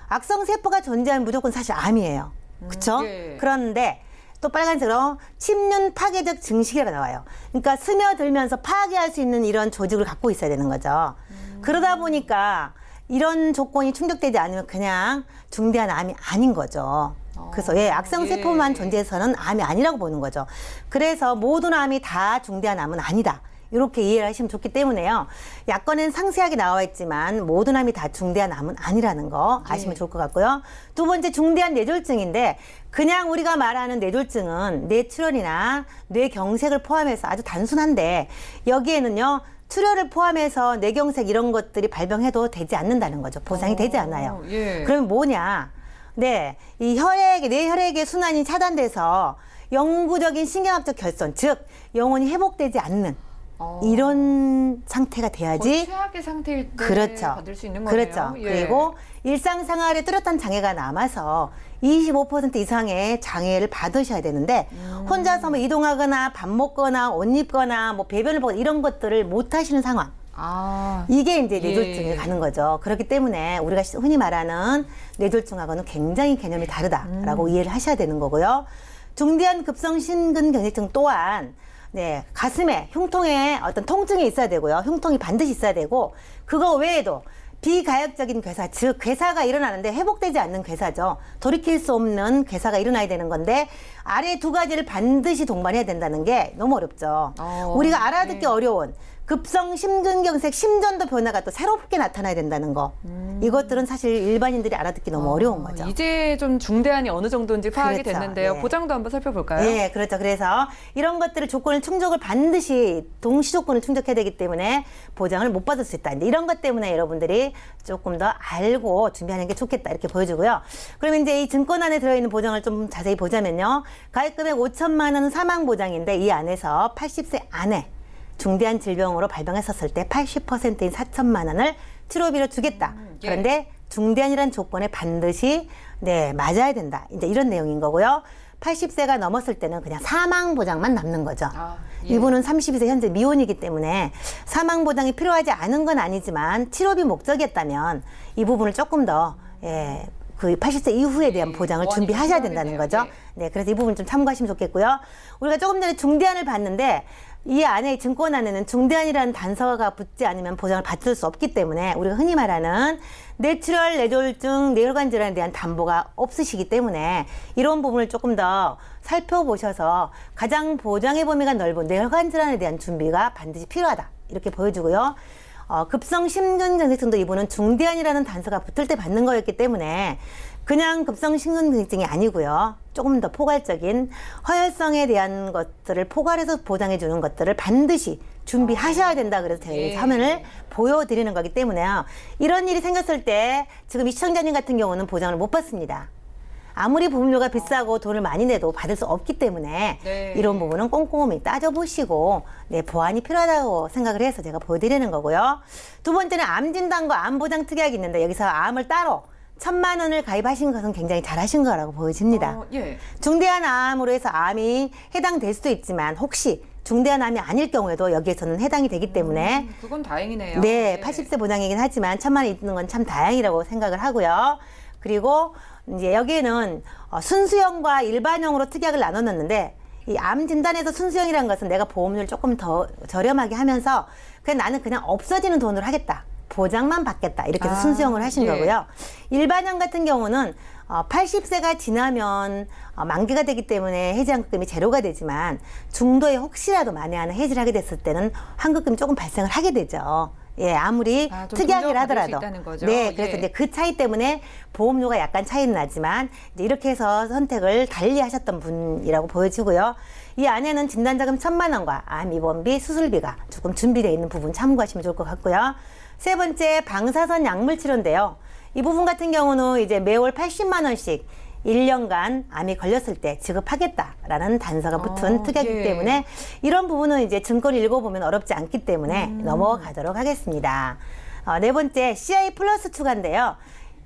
Speaker 4: 악성세포가 존재하면 무조건 사실 암이에요. 그렇죠?
Speaker 2: 예.
Speaker 4: 그런데 또 빨간색으로 침륜 파괴적 증식이라고 나와요. 그러니까 스며들면서 파괴할 수 있는 이런 조직을 갖고 있어야 되는 거죠. 그러다 보니까 이런 조건이 충족되지 않으면 그냥 중대한 암이 아닌 거죠. 그래서 악성세포만 존재해서는 암이 아니라고 보는 거죠. 그래서 모든 암이 다 중대한 암은 아니다. 이렇게 이해를 하시면 좋기 때문에요. 약관엔 상세하게 나와 있지만 모든 암이 다 중대한 암은 아니라는 거 아시면 좋을 것 같고요. 두 번째, 중대한 뇌졸중인데, 그냥 우리가 말하는 뇌졸중은 뇌출혈이나 뇌경색을 포함해서 아주 단순한데, 여기에는요 출혈을 포함해서 뇌경색 이런 것들이 발병해도 되지 않는다는 거죠. 보상이 되지 않아요.
Speaker 2: 예.
Speaker 4: 그러면 뭐냐? 네, 이 뇌혈액의 순환이 차단돼서 영구적인 신경학적 결손, 즉 영혼이 회복되지 않는 이런 상태가 돼야지.
Speaker 2: 최악의 상태일 때
Speaker 4: 그렇죠.
Speaker 2: 받을 수 있는 거네요.
Speaker 4: 그렇죠.
Speaker 2: 예.
Speaker 4: 그리고 일상생활에 뚜렷한 장애가 남아서 25% 이상의 장애를 받으셔야 되는데, 혼자서 뭐 이동하거나 밥 먹거나 옷 입거나 뭐 배변을 보거나 이런 것들을 못 하시는 상황. 이게 이제 뇌졸중에 가는 거죠. 그렇기 때문에 우리가 흔히 말하는 뇌졸중하고는 굉장히 개념이 다르다라고 이해를 하셔야 되는 거고요. 중대한 급성 심근경색증 또한 가슴에, 흉통에 어떤 통증이 있어야 되고요. 흉통이 반드시 있어야 되고, 그거 외에도 비가역적인 괴사, 즉 괴사가 일어나는데 회복되지 않는 괴사죠. 돌이킬 수 없는 괴사가 일어나야 되는 건데, 아래 두 가지를 반드시 동반해야 된다는 게 너무 어렵죠. 우리가 알아듣기 어려운 급성 심근경색 심전도 변화가 또 새롭게 나타나야 된다는 거. 이것들은 사실 일반인들이 알아듣기 너무 어려운 거죠.
Speaker 2: 이제 좀 중대한이 어느 정도인지 파악이
Speaker 4: 그렇죠.
Speaker 2: 됐는데요.
Speaker 4: 네.
Speaker 2: 보장도 한번 살펴볼까요?
Speaker 4: 네, 그렇죠. 그래서 이런 것들을 조건을 충족을 반드시 동시 조건을 충족해야 되기 때문에 보장을 못 받을 수 있다. 이제 이런 것 때문에 여러분들이 조금 더 알고 준비하는 게 좋겠다, 이렇게 보여주고요. 그럼 이제 이 증권 안에 들어있는 보장을 좀 자세히 보자면요. 가입금액 5천만 원은 사망 보장인데, 이 안에서 80세 안에 중대한 질병으로 발병했었을 때 80%인 4천만 원을 치료비로 주겠다.
Speaker 2: 예.
Speaker 4: 그런데 중대한이라는 조건에 반드시 맞아야 된다. 이제 이런 내용인 거고요. 80세가 넘었을 때는 그냥 사망 보장만 남는 거죠.
Speaker 2: 예.
Speaker 4: 이분은 32세 현재 미혼이기 때문에 사망 보장이 필요하지 않은 건 아니지만 치료비 목적이었다면 이 부분을 조금 더 그 80세 이후에 대한 보장을 준비하셔야 된다는 거죠. 네, 그래서 이 부분 좀 참고하시면 좋겠고요. 우리가 조금 전에 중대한을 봤는데, 이 안에 증권 안에는 중대한이라는 단서가 붙지 않으면 보장을 받을 수 없기 때문에 우리가 흔히 말하는 뇌출혈, 뇌졸중, 뇌혈관 질환에 대한 담보가 없으시기 때문에 이런 부분을 조금 더 살펴보셔서 가장 보장의 범위가 넓은 뇌혈관 질환에 대한 준비가 반드시 필요하다, 이렇게 보여주고요. 급성 심근경색증도 이분은 중대한이라는 단서가 붙을 때 받는 거였기 때문에 그냥 급성 심근경색증이 아니고요. 조금 더 포괄적인 허혈성에 대한 것들을 포괄해서 보장해 주는 것들을 반드시 준비하셔야 된다. 그래서 제가 화면을 보여드리는 거기 때문에요. 이런 일이 생겼을 때 지금 이 시청자님 같은 경우는 보장을 못 받습니다. 아무리 보험료가 비싸고 돈을 많이 내도 받을 수 없기 때문에 이런 부분은 꼼꼼히 따져보시고 보완이 필요하다고 생각을 해서 제가 보여드리는 거고요. 두 번째는 암 진단과 암 보장 특약이 있는데, 여기서 암을 따로 1,000만 원을 가입하신 것은 굉장히 잘하신 거라고 보여집니다. 중대한 암으로 해서 암이 해당될 수도 있지만 혹시 중대한 암이 아닐 경우에도 여기에서는 해당이 되기 때문에
Speaker 2: 그건 다행이네요.
Speaker 4: 네, 80세 보장이긴 하지만 1,000만 원 있는 건 참 다행이라고 생각을 하고요. 그리고 이제 여기에는 순수형과 일반형으로 특약을 나눠놨는데, 이 암 진단에서 순수형이라는 것은 내가 보험료를 조금 더 저렴하게 하면서 그냥 나는 그냥 없어지는 돈으로 하겠다, 보장만 받겠다, 이렇게 해서 순수형을 하신 거고요. 일반형 같은 경우는 80세가 지나면 만기가 되기 때문에 해지환급금이 제로가 되지만 중도에 혹시라도 만에 하나 해지를 하게 됐을 때는 환급금이 조금 발생을 하게 되죠. 아무리 특약을 하더라도. 네, 그래서 이제 그 차이 때문에 보험료가 약간 차이는 나지만 이제 이렇게 해서 선택을 달리 하셨던 분이라고 보여지고요. 이 안에는 진단자금 1,000만 원과 암 입원비, 수술비가 조금 준비되어 있는 부분 참고하시면 좋을 것 같고요. 세 번째 방사선 약물 치료인데요. 이 부분 같은 경우는 이제 매월 80만 원씩 1년간 암이 걸렸을 때 지급하겠다라는 단서가 붙은 특약이기
Speaker 2: 예.
Speaker 4: 때문에 이런 부분은 이제 증권을 읽어보면 어렵지 않기 때문에 넘어가도록 하겠습니다. 네 번째 CI 플러스 추가인데요.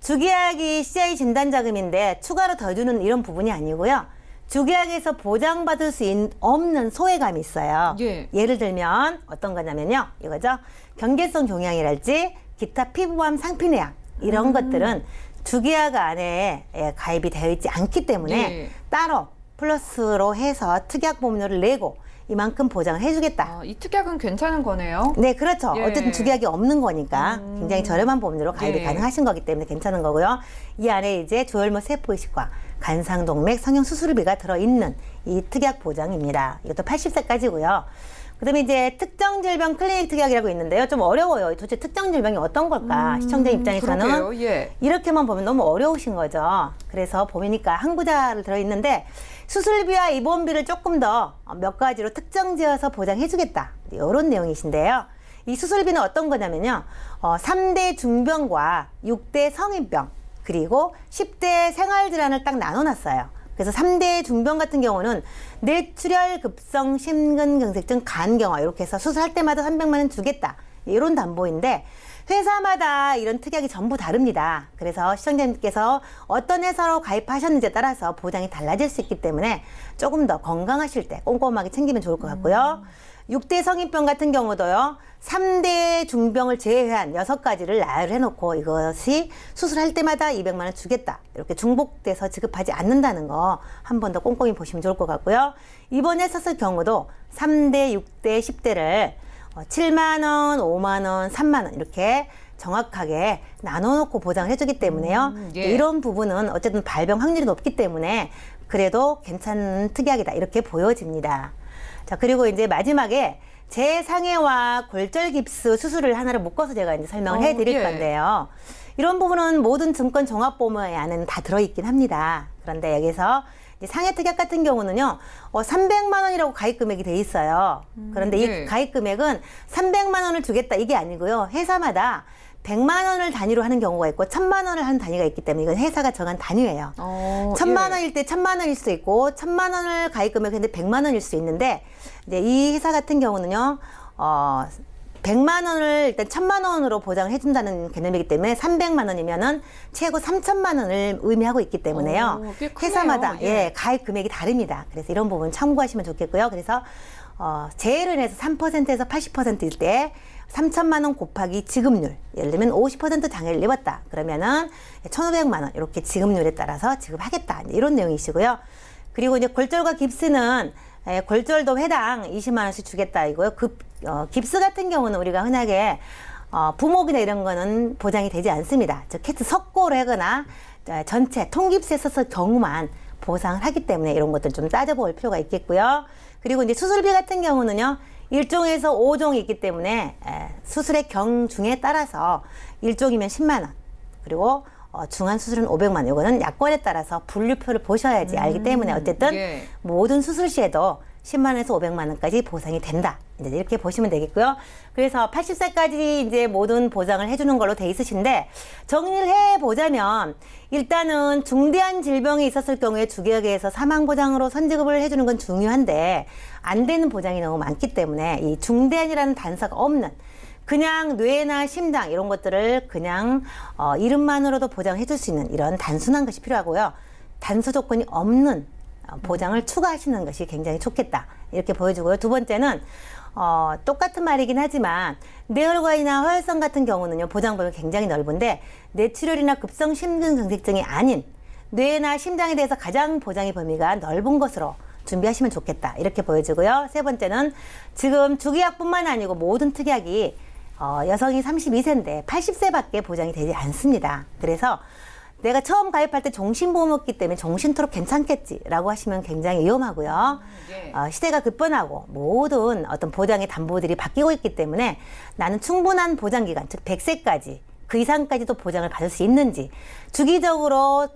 Speaker 4: 주계약이 CI 진단자금인데 추가로 더 주는 이런 부분이 아니고요. 주계약에서 보장받을 수 없는 소외감이 있어요.
Speaker 2: 예.
Speaker 4: 예를 들면 어떤 거냐면요. 이거죠. 경계성 종양이랄지 기타 피부암 상피내약 이런 것들은 주계약 안에 가입이 되어 있지 않기 때문에
Speaker 2: 예.
Speaker 4: 따로 플러스로 해서 특약 보험료를 내고 이만큼 보장을 해주겠다.
Speaker 2: 이 특약은 괜찮은 거네요.
Speaker 4: 네, 그렇죠.
Speaker 2: 예.
Speaker 4: 어쨌든 주계약이 없는 거니까 굉장히 저렴한 보험료로 가입이
Speaker 2: 예.
Speaker 4: 가능하신 거기 때문에 괜찮은 거고요. 이 안에 이제 조혈모 세포이식과 간상동맥 성형 수술비가 들어있는 이 특약 보장입니다. 이것도 80세까지고요. 그다음에 이제 특정 질병 클리닉 특약이라고 있는데요. 좀 어려워요. 도대체 특정 질병이 어떤 걸까? 시청자 입장에서는
Speaker 2: 그러게요. 예.
Speaker 4: 이렇게만 보면 너무 어려우신 거죠. 그래서 보니까 항부자를 들어있는데 수술비와 입원비를 조금 더 몇 가지로 특정 지어서 보장해주겠다. 이런 내용이신데요. 이 수술비는 어떤 거냐면요. 3대 중병과 6대 성인병 그리고 10대 생활질환을 딱 나눠놨어요. 그래서 3대 중병 같은 경우는 뇌출혈 급성 심근경색증 간경화 이렇게 해서 수술할 때마다 300만 원 주겠다. 이런 담보인데 회사마다 이런 특약이 전부 다릅니다. 그래서 시청자님께서 어떤 회사로 가입하셨는지에 따라서 보장이 달라질 수 있기 때문에 조금 더 건강하실 때 꼼꼼하게 챙기면 좋을 것 같고요. 6대 성인병 같은 경우도요. 3대 중병을 제외한 6가지를 나열을 해놓고 이것이 수술할 때마다 200만 원 주겠다. 이렇게 중복돼서 지급하지 않는다는 거 한 번 더 꼼꼼히 보시면 좋을 것 같고요. 이번에 썼을 경우도 3대, 6대, 10대를 7만 원, 5만 원, 3만 원 이렇게 정확하게 나눠놓고 보장을 해주기 때문에요.
Speaker 2: 예.
Speaker 4: 이런 부분은 어쨌든 발병 확률이 높기 때문에 그래도 괜찮은 특약이다 이렇게 보여집니다. 자, 그리고 이제 마지막에 재상해와 골절 깁스 수술을 하나를 묶어서 제가 이제 설명을 해드릴
Speaker 2: 예.
Speaker 4: 건데요. 이런 부분은 모든 증권 종합보험에 안에는 다 들어있긴 합니다. 그런데 여기서 이제 상해 특약 같은 경우는요, 300만 원이라고 가입 금액이 돼 있어요. 그런데
Speaker 2: 예.
Speaker 4: 이 가입 금액은 300만 원을 주겠다 이게 아니고요. 회사마다 100만 원을 단위로 하는 경우가 있고 1000만 원을 하는 단위가 있기 때문에 이건 회사가 정한 단위예요. 1000만 원일 때 1000만 원일 수 있고 1000만 원을 가입 금액인데 100만 원일 수 있는데 이제 이 회사 같은 경우는요. 100만 원을 일단 1000만 원으로 보장을 해준다는 개념이기 때문에 300만 원이면은 최고 3000만 원을 의미하고 있기 때문에요.
Speaker 2: 꽤 크네요.
Speaker 4: 회사마다
Speaker 2: 예.
Speaker 4: 가입 금액이 다릅니다. 그래서 이런 부분 참고하시면 좋겠고요. 그래서 제외를 해서 3%에서 80%일 때 3천만 원 곱하기 지급률, 예를 들면 50% 장애를 입었다. 그러면은 1,500만 원 이렇게 지급률에 따라서 지급하겠다. 이런 내용이시고요. 그리고 이제 골절과 깁스는 골절도 회당 20만 원씩 주겠다 이고요. 깁스 같은 경우는 우리가 흔하게 부목이나 이런 거는 보장이 되지 않습니다. 즉 캐트 석고로 하거나 전체 통깁스에 썼을 경우만 보상을 하기 때문에 이런 것들 좀 따져볼 필요가 있겠고요. 그리고 이제 수술비 같은 경우는요. 1종에서 5종이 있기 때문에 수술의 경중에 따라서 1종이면 10만 원 그리고 중한 수술은 500만 원. 이거는 약관에 따라서 분류표를 보셔야지 알기 때문에 어쨌든
Speaker 2: 예.
Speaker 4: 모든 수술 시에도 10만 원에서 500만 원까지 보상이 된다. 이제 이렇게 보시면 되겠고요. 그래서 80세까지 이제 모든 보장을 해주는 걸로 돼 있으신데 정리를 해보자면 일단은 중대한 질병이 있었을 경우에 주계약에서 사망보장으로 선지급을 해주는 건 중요한데 안 되는 보장이 너무 많기 때문에 이 중대한이라는 단서가 없는 그냥 뇌나 심장 이런 것들을 그냥 이름만으로도 보장해 줄 수 있는 이런 단순한 것이 필요하고요. 단서 조건이 없는 보장을 추가하시는 것이 굉장히 좋겠다. 이렇게 보여주고요. 두 번째는 똑같은 말이긴 하지만 뇌혈관이나 허혈성 같은 경우는요. 보장 범위가 굉장히 넓은데 뇌출혈이나 급성 심근경색증이 아닌 뇌나 심장에 대해서 가장 보장의 범위가 넓은 것으로 준비하시면 좋겠다. 이렇게 보여주고요. 세 번째는 지금 주계약뿐만 아니고 모든 특약이 여성이 32세인데 80세밖에 보장이 되지 않습니다. 그래서 내가 처음 가입할 때 종신보험이었기 때문에 종신토록 괜찮겠지라고 하시면 굉장히 위험하고요. 시대가 급변하고 모든 어떤 보장의 담보들이 바뀌고 있기 때문에 나는 충분한 보장기간, 즉 100세까지 그 이상까지도 보장을 받을 수 있는지 주기적으로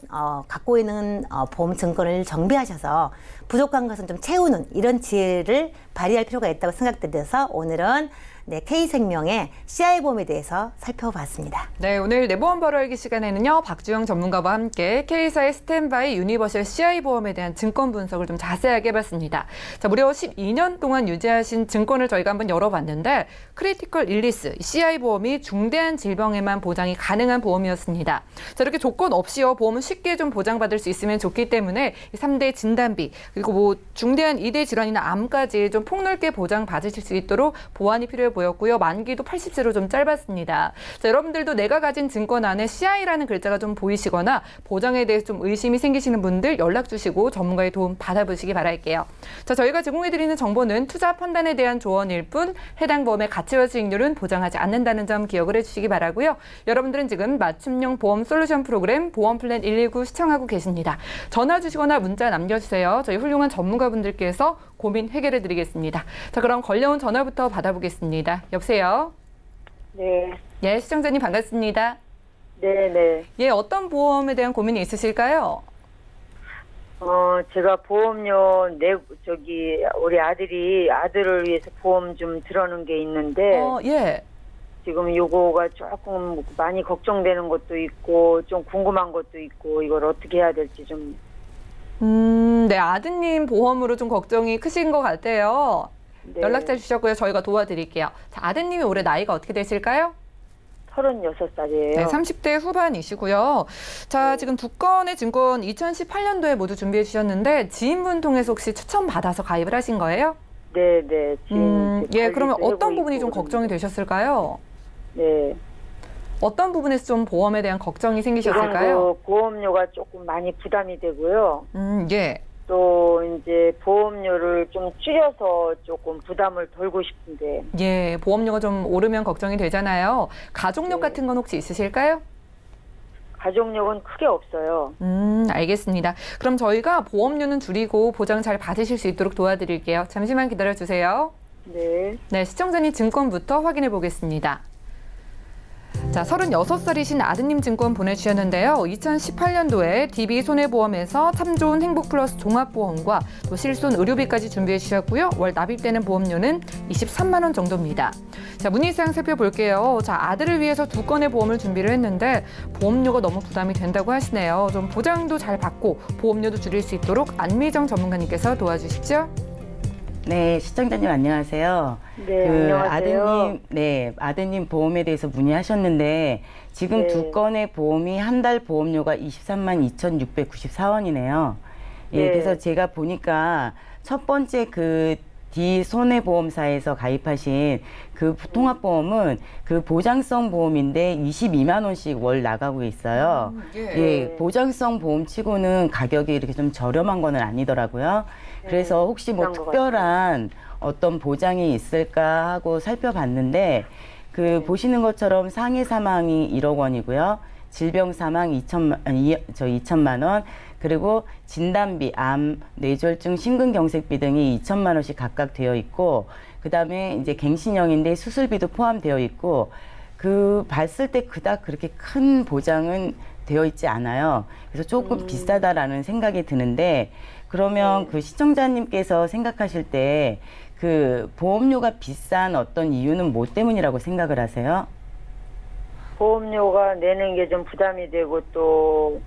Speaker 4: 갖고 있는 보험 증권을 정비하셔서 부족한 것은 좀 채우는 이런 지혜를 발휘할 필요가 있다고 생각돼서 오늘은 네, K생명의 CI보험에 대해서 살펴봤습니다.
Speaker 2: 네, 오늘 내보험 바로 알기 시간에는요, 박주영 전문가와 함께 K사의 스탠바이 유니버셜 CI보험에 대한 증권 분석을 좀 자세하게 해봤습니다. 자, 무려 12년 동안 유지하신 증권을 저희가 한번 열어봤는데, 크리티컬 일리스, CI보험이 중대한 질병에만 보장이 가능한 보험이었습니다. 자, 이렇게 조건 없이요, 보험은 쉽게 좀 보장받을 수 있으면 좋기 때문에 3대 진단비, 그리고 뭐 중대한 2대 질환이나 암까지 좀 폭넓게 보장받으실 수 있도록 보완이 필요해 보였고요. 만기도 80세로 좀 짧았습니다. 자, 여러분들도 내가 가진 증권 안에 CI라는 글자가 좀 보이시거나 보장에 대해서 좀 의심이 생기시는 분들 연락 주시고 전문가의 도움 받아보시기 바랄게요. 자, 저희가 제공해드리는 정보는 투자 판단에 대한 조언일 뿐 해당 보험의 가치와 수익률은 보장하지 않는다는 점 기억을 해주시기 바라고요. 여러분들은 지금 맞춤형 보험 솔루션 프로그램 보험 플랜 119 시청하고 계십니다. 전화 주시거나 문자 남겨주세요. 저희 훌륭한 전문가분들께서 고민 해결해 드리겠습니다. 자, 그럼 걸려온 전화부터 받아보겠습니다. 여보세요?
Speaker 5: 네,
Speaker 2: 예, 시청자님 반갑습니다.
Speaker 5: 네.
Speaker 2: 예, 어떤 보험에 대한 고민이 있으실까요?
Speaker 5: 제가 보험료 우리 아들을 위해서 보험 좀 들어놓은 게 있는데,
Speaker 2: 예.
Speaker 5: 지금 요거가 조금 많이 걱정되는 것도 있고, 좀 궁금한 것도 있고, 이걸 어떻게 해야 될지 좀.
Speaker 2: 네, 아드님 보험으로 좀 걱정이 크신 것 같아요.
Speaker 5: 네.
Speaker 2: 연락처 주셨고요. 저희가 도와드릴게요. 자, 아드님이 올해 나이가 어떻게 되실까요?
Speaker 5: 36살이에요.
Speaker 2: 네, 30대 후반이시고요. 자, 지금 두 건의 증권 2018년도에 모두 준비해 주셨는데 지인분 통해서 혹시 추천받아서 가입을 하신 거예요?
Speaker 5: 네.
Speaker 2: 예, 그러면 어떤
Speaker 5: 해고
Speaker 2: 부분이 좀
Speaker 5: 있고
Speaker 2: 걱정이
Speaker 5: 그러는데.
Speaker 2: 되셨을까요?
Speaker 5: 네.
Speaker 2: 어떤 부분에서 좀 보험에 대한 걱정이 생기셨을까요?
Speaker 5: 지금 보험료가 조금 많이 부담이 되고요.
Speaker 2: 예.
Speaker 5: 또 이제 보험료를 좀 줄여서 조금 부담을 덜고 싶은데.
Speaker 2: 예, 보험료가 좀 오르면 걱정이 되잖아요. 가족력
Speaker 5: 네.
Speaker 2: 같은 건 혹시 있으실까요?
Speaker 5: 가족력은 크게 없어요.
Speaker 2: 알겠습니다. 그럼 저희가 보험료는 줄이고 보장 잘 받으실 수 있도록 도와드릴게요. 잠시만 기다려주세요.
Speaker 5: 네.
Speaker 2: 네, 시청자님 증권부터 확인해 보겠습니다. 자, 36살이신 아드님 증권 보내주셨는데요. 2018년도에 DB손해보험에서 참 좋은 행복플러스 종합보험과 또 실손 의료비까지 준비해 주셨고요. 월 납입되는 보험료는 23만 원 정도입니다. 자, 문의사항 살펴볼게요. 자, 아들을 위해서 두 건의 보험을 준비를 했는데 보험료가 너무 부담이 된다고 하시네요. 좀 보장도 잘 받고 보험료도 줄일 수 있도록 안미정 전문가님께서 도와주십시오.
Speaker 6: 네, 시청자님 안녕하세요.
Speaker 5: 네, 안녕하세요.
Speaker 6: 아드님 보험에 대해서 문의하셨는데 지금
Speaker 5: 네.
Speaker 6: 두 건의 보험이 한 달 보험료가 23만 2,694원이네요. 예,
Speaker 5: 네.
Speaker 6: 그래서 제가 보니까 첫 번째 그 D손해보험사에서 가입하신 그 통합보험은 그 보장성 보험인데 22만 원씩 월 나가고 있어요. 예, 보장성 보험치고는 가격이 이렇게 좀 저렴한 거는 아니더라고요. 그래서 혹시 뭐
Speaker 5: 그런 것
Speaker 6: 특별한 어떤 보장이 있을까 하고 살펴봤는데 그 보시는 것처럼 상해 사망이 1억 원이고요. 질병 사망 2천만 원, 그리고 진단비, 암, 뇌졸중, 심근경색비 등이 2천만 원씩 각각 되어 있고, 그 다음에 이제 갱신형인데 수술비도 포함되어 있고, 그 봤을 때 그닥 그렇게 큰 보장은 되어 있지 않아요. 그래서 조금 비싸다라는 생각이 드는데, 그러면 그 시청자님께서 생각하실 때 그 보험료가 비싼 어떤 이유는 뭐 때문이라고 생각을 하세요?
Speaker 5: 보험료가 내는 게 좀 부담이 되고 또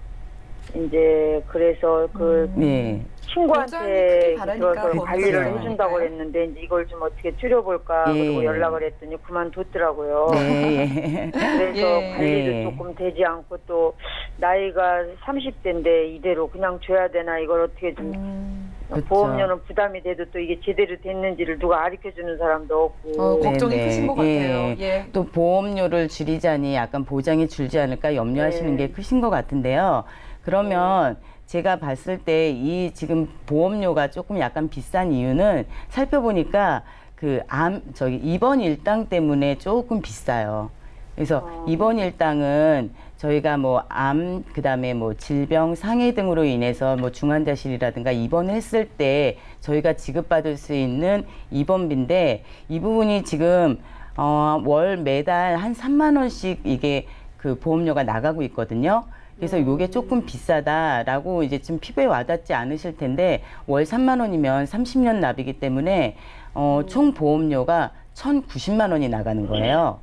Speaker 5: 이제 그래서 그
Speaker 6: 네.
Speaker 2: 보장이
Speaker 5: 친구한테
Speaker 2: 크게 바라니까
Speaker 5: 들어서
Speaker 2: 그렇죠.
Speaker 5: 관리를 해준다고 그랬는데 이제 이걸 좀 어떻게 줄여볼까
Speaker 6: 예.
Speaker 5: 그리고 연락을 했더니 그만뒀더라고요.
Speaker 6: 네.
Speaker 5: 그래서
Speaker 2: 예.
Speaker 5: 관리도
Speaker 6: 네.
Speaker 5: 조금 되지 않고 또 나이가 30대인데 이대로 그냥 줘야 되나 이걸 어떻게 좀
Speaker 6: 그쵸.
Speaker 5: 보험료는 부담이 돼도 또 이게 제대로 됐는지를 누가 가르쳐주는 사람도 없고
Speaker 2: 걱정이
Speaker 6: 네,
Speaker 2: 크신 것 같아요. 예.
Speaker 6: 또 보험료를 줄이자니 약간 보장이 줄지 않을까 염려하시는
Speaker 5: 네.
Speaker 6: 게 크신 것 같은데요. 그러면 제가 봤을 때 이 지금 보험료가 조금 약간 비싼 이유는 살펴보니까 그 입원 일당 때문에 조금 비싸요. 그래서 입원 일당은 저희가 뭐 암, 그다음에 뭐 질병, 상해 등으로 인해서 뭐 중환자실이라든가 입원을 했을 때 저희가 지급받을 수 있는 입원비인데 이 부분이 지금 월 매달 한 3만 원씩 이게 그 보험료가 나가고 있거든요. 그래서 요게 조금 비싸다라고 이제 좀 피부에 와닿지 않으실 텐데 월 3만 원이면 30년 납이기 때문에 총 보험료가 1,090만 원이 나가는 거예요.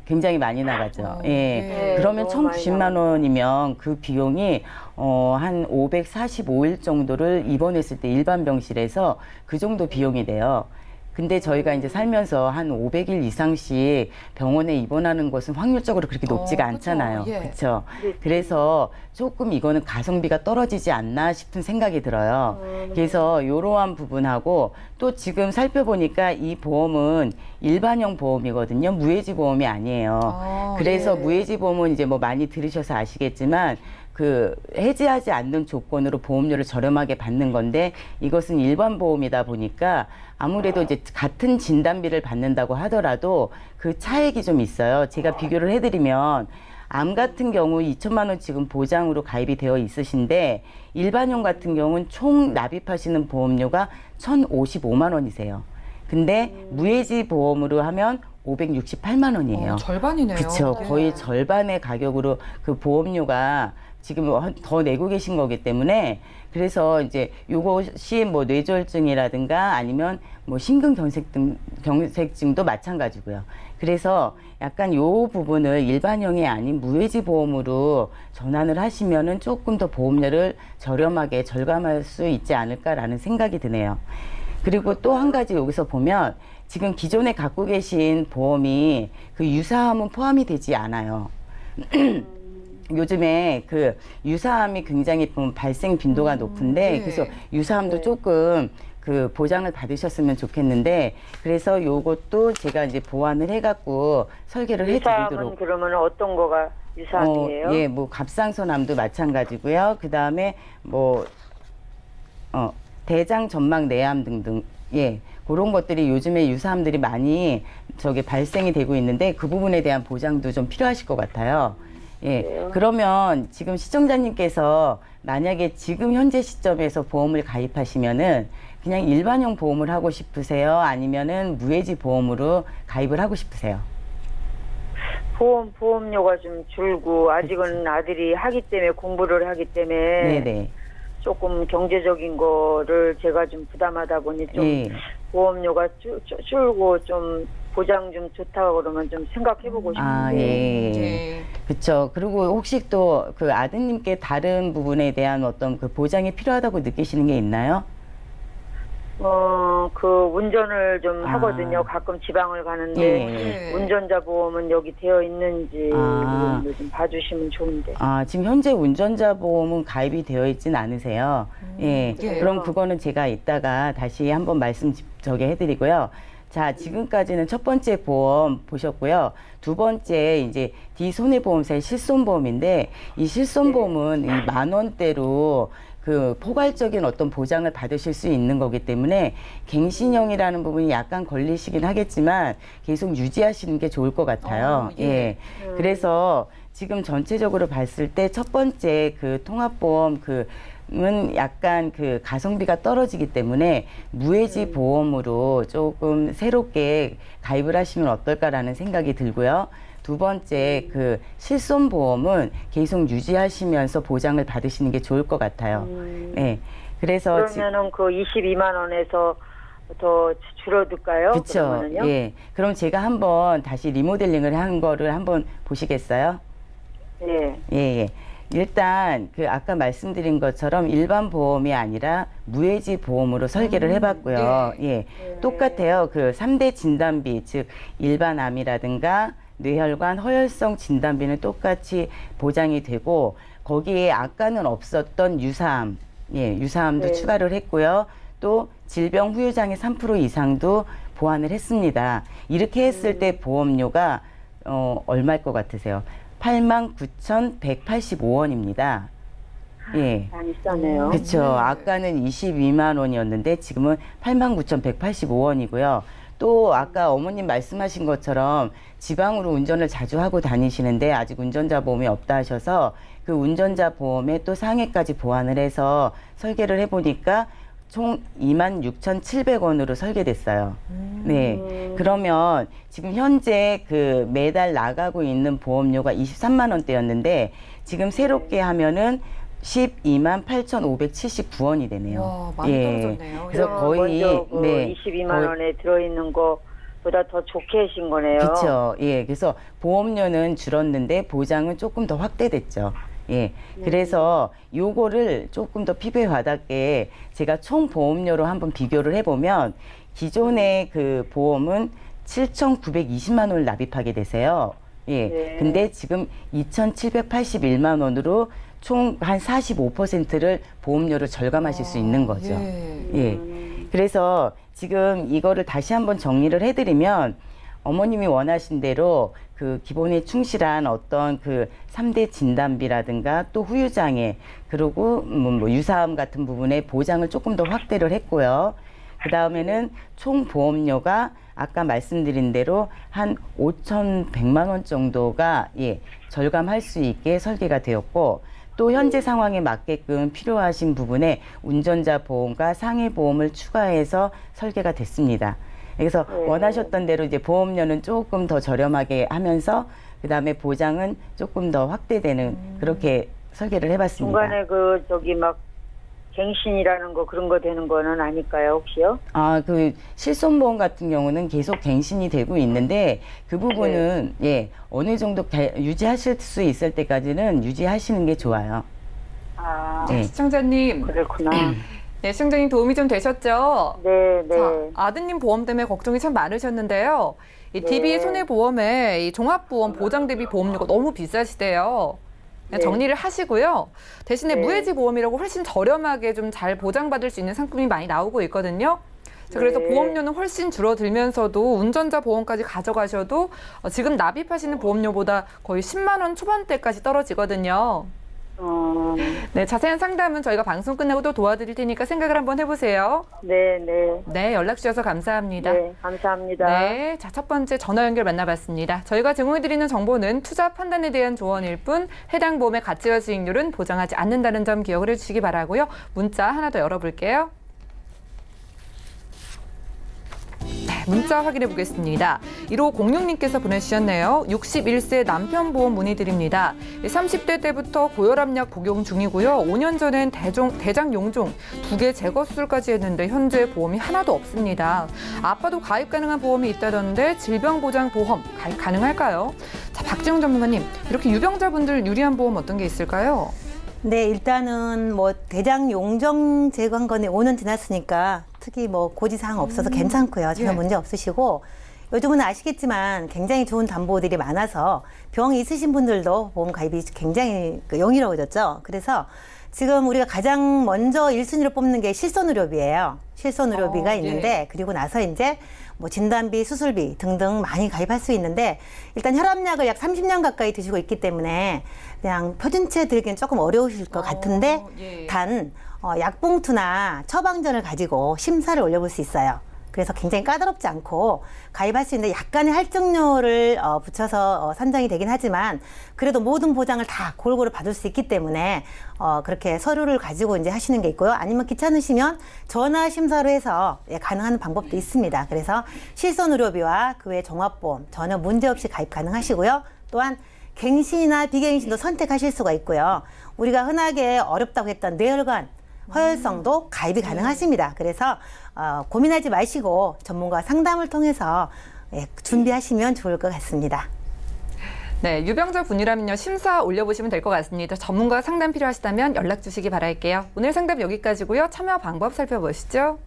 Speaker 6: 굉장히 많이 나가죠. 예.
Speaker 5: 네,
Speaker 6: 그러면
Speaker 5: 너무 많이
Speaker 6: 1,090만 원이면 그 비용이 한 545일 정도를 입원했을 때 일반 병실에서 그 정도 비용이 돼요. 근데 저희가 이제 살면서 한 500일 이상씩 병원에 입원하는 것은 확률적으로 그렇게 높지가
Speaker 2: 그쵸.
Speaker 6: 않잖아요.
Speaker 2: 예.
Speaker 6: 그렇죠. 그래서 조금 이거는 가성비가 떨어지지 않나 싶은 생각이 들어요. 그래서 이러한 부분하고 또 지금 살펴보니까 이 보험은 일반형 보험이거든요. 무해지 보험이 아니에요. 그래서
Speaker 2: 예.
Speaker 6: 무해지 보험은 이제 뭐 많이 들으셔서 아시겠지만 그 해지하지 않는 조건으로 보험료를 저렴하게 받는 건데 이것은 일반 보험이다 보니까 아무래도 이제 같은 진단비를 받는다고 하더라도 그 차액이 좀 있어요. 제가 비교를 해드리면 암 같은 경우 2천만 원 지금 보장으로 가입이 되어 있으신데 일반형 같은 경우는 총 납입하시는 보험료가 1,055만 원이세요. 근데 무해지 보험으로 하면 568만 원이에요.
Speaker 2: 절반이네요.
Speaker 6: 그렇죠.
Speaker 2: 예.
Speaker 6: 거의 절반의 가격으로 그 보험료가 지금 더 내고 계신 거기 때문에 그래서 이제 요것이 뭐 뇌졸중이라든가 아니면 뭐 심근경색증도 마찬가지고요. 그래서 약간 요 부분을 일반형이 아닌 무해지 보험으로 전환을 하시면은 조금 더 보험료를 저렴하게 절감할 수 있지 않을까라는 생각이 드네요. 그리고 또 한 가지 여기서 보면 지금 기존에 갖고 계신 보험이 그 유사암은 포함이 되지 않아요. 요즘에 그 유사암이 굉장히 발생 빈도가 높은데
Speaker 2: 네.
Speaker 6: 그래서 유사암도 조금 그 보장을 받으셨으면 좋겠는데 그래서 요것도 제가 이제 보완을 해갖고 설계를
Speaker 5: 유사암은
Speaker 6: 해드리도록.
Speaker 5: 그러면 어떤 거가 유사암이에요?
Speaker 6: 예, 뭐 갑상선암도 마찬가지고요. 그 다음에 뭐 대장 전막 내암 등등 예 그런 것들이 요즘에 유사암들이 많이 저기 발생이 되고 있는데 그 부분에 대한 보장도 좀 필요하실 것 같아요. 예,
Speaker 5: 그래요?
Speaker 6: 그러면 지금 시청자님께서 만약에 지금 현재 시점에서 보험을 가입하시면은 그냥 일반형 보험을 하고 싶으세요? 아니면은 무해지 보험으로 가입을 하고 싶으세요?
Speaker 5: 보험료가 좀 줄고 아직은 아들이 하기 때문에 공부를 하기 때문에
Speaker 6: 네네.
Speaker 5: 조금 경제적인 거를 제가 좀 부담하다 보니 좀
Speaker 6: 예.
Speaker 5: 보험료가 줄고 좀 보장 좀 좋다고 그러면 좀 생각해보고 싶은데
Speaker 6: 아, 예.
Speaker 2: 예.
Speaker 6: 그렇죠. 그리고 혹시 또 그 아드님께 다른 부분에 대한 어떤 그 보장이 필요하다고 느끼시는 게 있나요?
Speaker 5: 그 운전을 좀
Speaker 6: 아.
Speaker 5: 하거든요. 가끔 지방을 가는데
Speaker 6: 예.
Speaker 2: 예.
Speaker 5: 운전자 보험은 여기 되어 있는지
Speaker 6: 아.
Speaker 5: 좀 봐주시면 좋은데.
Speaker 6: 아, 지금 현재 운전자 보험은 가입이 되어 있진 않으세요. 예.
Speaker 2: 예.
Speaker 6: 그럼 그거는 제가 이따가 다시 한번 말씀 저게 해드리고요. 자, 지금까지는 첫 번째 보험 보셨고요. 두 번째 이제 D손해보험사의 실손보험인데 이 실손보험은 이 10,000원대로 그 포괄적인 어떤 보장을 받으실 수 있는 거기 때문에 갱신형이라는 부분이 약간 걸리시긴 하겠지만 계속 유지하시는 게 좋을 것 같아요.
Speaker 2: 예.
Speaker 6: 예. 그래서 지금 전체적으로 봤을 때 첫 번째 그 통합보험 은 약간 그 가성비가 떨어지기 때문에 무해지 보험으로 조금 새롭게 가입을 하시면 어떨까라는 생각이 들고요. 두 번째 그 실손보험은 계속 유지하시면서 보장을 받으시는 게 좋을 것 같아요. 네. 그래서
Speaker 5: 그러면은 그 22만 원에서 더 줄어들까요?
Speaker 6: 그렇죠.
Speaker 5: 그러면은요?
Speaker 6: 예. 그럼 제가 한번 다시 리모델링을 한 거를 한번 보시겠어요?
Speaker 5: 예.
Speaker 6: 예, 예. 일단 그 아까 말씀드린 것처럼 일반 보험이 아니라 무해지 보험으로 설계를 해봤고요. 예, 똑같아요. 그 3대 진단비, 즉 일반 암이라든가 뇌혈관 허혈성 진단비는 똑같이 보장이 되고 거기에 아까는 없었던 유사암, 예, 유사암도
Speaker 5: 네.
Speaker 6: 추가를 했고요. 또 질병 후유장애 3% 이상도 보완을 했습니다. 이렇게 했을 때 보험료가 얼마일 것 같으세요? 89,185원입니다. 예.
Speaker 5: 많이 싸네요.
Speaker 6: 그렇죠. 아까는 22만 원이었는데 지금은 89,185원이고요. 또 아까 어머님 말씀하신 것처럼 지방으로 운전을 자주 하고 다니시는데 아직 운전자 보험이 없다 하셔서 그 운전자 보험에 또 상해까지 보완을 해서 설계를 해보니까 총 26,700원으로 설계됐어요. 네. 그러면 지금 현재 그 매달 나가고 있는 보험료가 23만 원대였는데 지금 새롭게 하면은 128,579원이 되네요.
Speaker 2: 와, 많이 떨어졌네요.
Speaker 6: 그래서 거의
Speaker 5: 먼저 그
Speaker 6: 네.
Speaker 5: 22만
Speaker 6: 거의-
Speaker 5: 원에 들어있는 거 보다 더 좋게 하신 거네요.
Speaker 6: 그렇죠. 예. 그래서 보험료는 줄었는데 보장은 조금 더 확대됐죠. 예. 그래서 요거를 조금 더 피부에 와닿게 제가 총 보험료로 한번 비교를 해보면 기존의 그 보험은 7,920만 원을 납입하게 되세요. 예.
Speaker 5: 네.
Speaker 6: 근데 지금 2,781만 원으로 총 한 45%를 보험료를 절감하실 수 있는 거죠. 예. 그래서 지금 이거를 다시 한번 정리를 해드리면 어머님이 원하신 대로 그 기본에 충실한 어떤 그 3대 진단비라든가 또 후유장애 그리고 뭐 유사암 같은 부분에 보장을 조금 더 확대를 했고요. 그 다음에는 총 보험료가 아까 말씀드린 대로 한 5,100만 원 정도가 예, 절감할 수 있게 설계가 되었고 또 현재 상황에 맞게끔 필요하신 부분에 운전자 보험과 상해 보험을 추가해서 설계가 됐습니다. 그래서 원하셨던 대로 이제 보험료는 조금 더 저렴하게 하면서 그다음에 보장은 조금 더 확대되는 그렇게 설계를 해봤습니다.
Speaker 5: 중간에 그 저기 막 갱신이라는 거 그런 거 되는 거는 아닐까요 혹시요?
Speaker 6: 아, 그 실손보험 같은 경우는 계속 갱신이 되고 있는데 그 부분은 예, 어느 정도 유지하실 수 있을 때까지는 유지하시는 게 좋아요.
Speaker 5: 아,
Speaker 6: 네.
Speaker 2: 시청자님,
Speaker 5: 그렇구나.
Speaker 2: 네, 시청자님 도움이 좀 되셨죠?
Speaker 5: 네, 네.
Speaker 2: 자, 아드님 보험 때문에 걱정이 참 많으셨는데요. 이
Speaker 5: 네.
Speaker 2: DB 손해보험의 이 종합보험 보장 대비 보험료가 너무 비싸시대요. 그냥
Speaker 5: 네.
Speaker 2: 정리를 하시고요. 대신에
Speaker 5: 네.
Speaker 2: 무해지 보험이라고 훨씬 저렴하게 좀 잘 보장받을 수 있는 상품이 많이 나오고 있거든요. 자, 그래서
Speaker 5: 네.
Speaker 2: 보험료는 훨씬 줄어들면서도 운전자 보험까지 가져가셔도 지금 납입하시는 보험료보다 거의 10만 원 초반대까지 떨어지거든요. 네, 자세한 상담은 저희가 방송 끝나고 또 도와드릴 테니까 생각을 한번 해보세요.
Speaker 5: 네, 네.
Speaker 2: 네, 연락 주셔서 감사합니다.
Speaker 5: 네, 감사합니다.
Speaker 2: 네, 자, 첫 번째 전화 연결 만나봤습니다. 저희가 제공해드리는 정보는 투자 판단에 대한 조언일 뿐 해당 보험의 가치와 수익률은 보장하지 않는다는 점 기억을 해주시기 바라고요. 문자 하나 더 열어볼게요. 문자 확인해 보겠습니다. 1506님께서 보내주셨네요. 61세 남편 보험 문의드립니다. 30대 때부터 고혈압약 복용 중이고요. 5년 전엔 대장 용종 2개 제거 수술까지 했는데 현재 보험이 하나도 없습니다. 아빠도 가입 가능한 보험이 있다던데 질병보장보험 가입 가능할까요? 자, 박지영 전문가님, 이렇게 유병자분들 유리한 보험 어떤 게 있을까요?
Speaker 4: 네, 일단은 뭐 대장 용종 제거한 거는 5년 지났으니까 특히 뭐 고지사항 없어서 괜찮고요. 전혀
Speaker 2: 예.
Speaker 4: 문제 없으시고 요즘은 아시겠지만 굉장히 좋은 담보들이 많아서 병이 있으신 분들도 보험 가입이 굉장히 용이로워졌죠. 그래서 지금 우리가 가장 먼저 1순위로 뽑는 게 실손의료비예요. 실손의료비가 있는데
Speaker 2: 예.
Speaker 4: 그리고 나서 이제 뭐 진단비, 수술비 등등 많이 가입할 수 있는데 일단 혈압약을 약 30년 가까이 드시고 있기 때문에 그냥 표준체 들기는 조금 어려우실 것 같은데
Speaker 2: 예.
Speaker 4: 단 약봉투나 처방전을 가지고 심사를 올려볼 수 있어요. 그래서 굉장히 까다롭지 않고 가입할 수 있는데 약간의 할증료를 붙여서 산정이 되긴 하지만 그래도 모든 보장을 다 골고루 받을 수 있기 때문에 그렇게 서류를 가지고 이제 하시는 게 있고요. 아니면 귀찮으시면 전화 심사로 해서 가능한 방법도 있습니다. 그래서 실손의료비와 그 외 종합보험 전혀 문제 없이 가입 가능하시고요. 또한 갱신이나 비갱신도 선택하실 수가 있고요. 우리가 흔하게 어렵다고 했던 뇌혈관 허혈성도 가입이 가능하십니다. 그래서 고민하지 마시고 전문가 상담을 통해서 준비하시면 좋을 것 같습니다.
Speaker 2: 네, 유병자 분이라면요 심사 올려보시면 될 것 같습니다. 전문가 상담 필요하시다면 연락 주시기 바랄게요. 오늘 상담 여기까지고요. 참여 방법 살펴보시죠.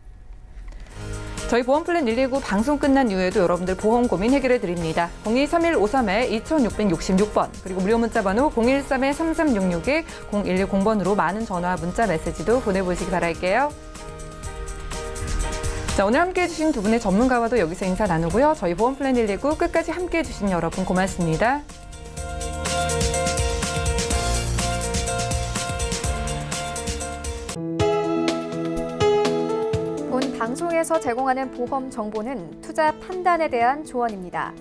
Speaker 2: 저희 보험플랜 119 방송 끝난 이후에도 여러분들 보험 고민 해결해 드립니다. 023153-2666번 그리고 무료 문자 번호 013-3366-0110번으로 많은 전화, 문자, 메시지도 보내보시기 바랄게요. 자, 오늘 함께해 주신 두 분의 전문가와도 여기서 인사 나누고요. 저희 보험플랜 119 끝까지 함께해 주신 여러분 고맙습니다.
Speaker 1: 본 방송에서 제공하는 보험 정보는 투자 판단에 대한 조언입니다.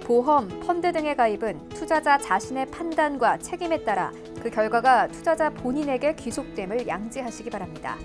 Speaker 1: 보험, 펀드 등의 가입은 투자자 자신의 판단과 책임에 따라 그 결과가 투자자 본인에게 귀속됨을 양지하시기 바랍니다.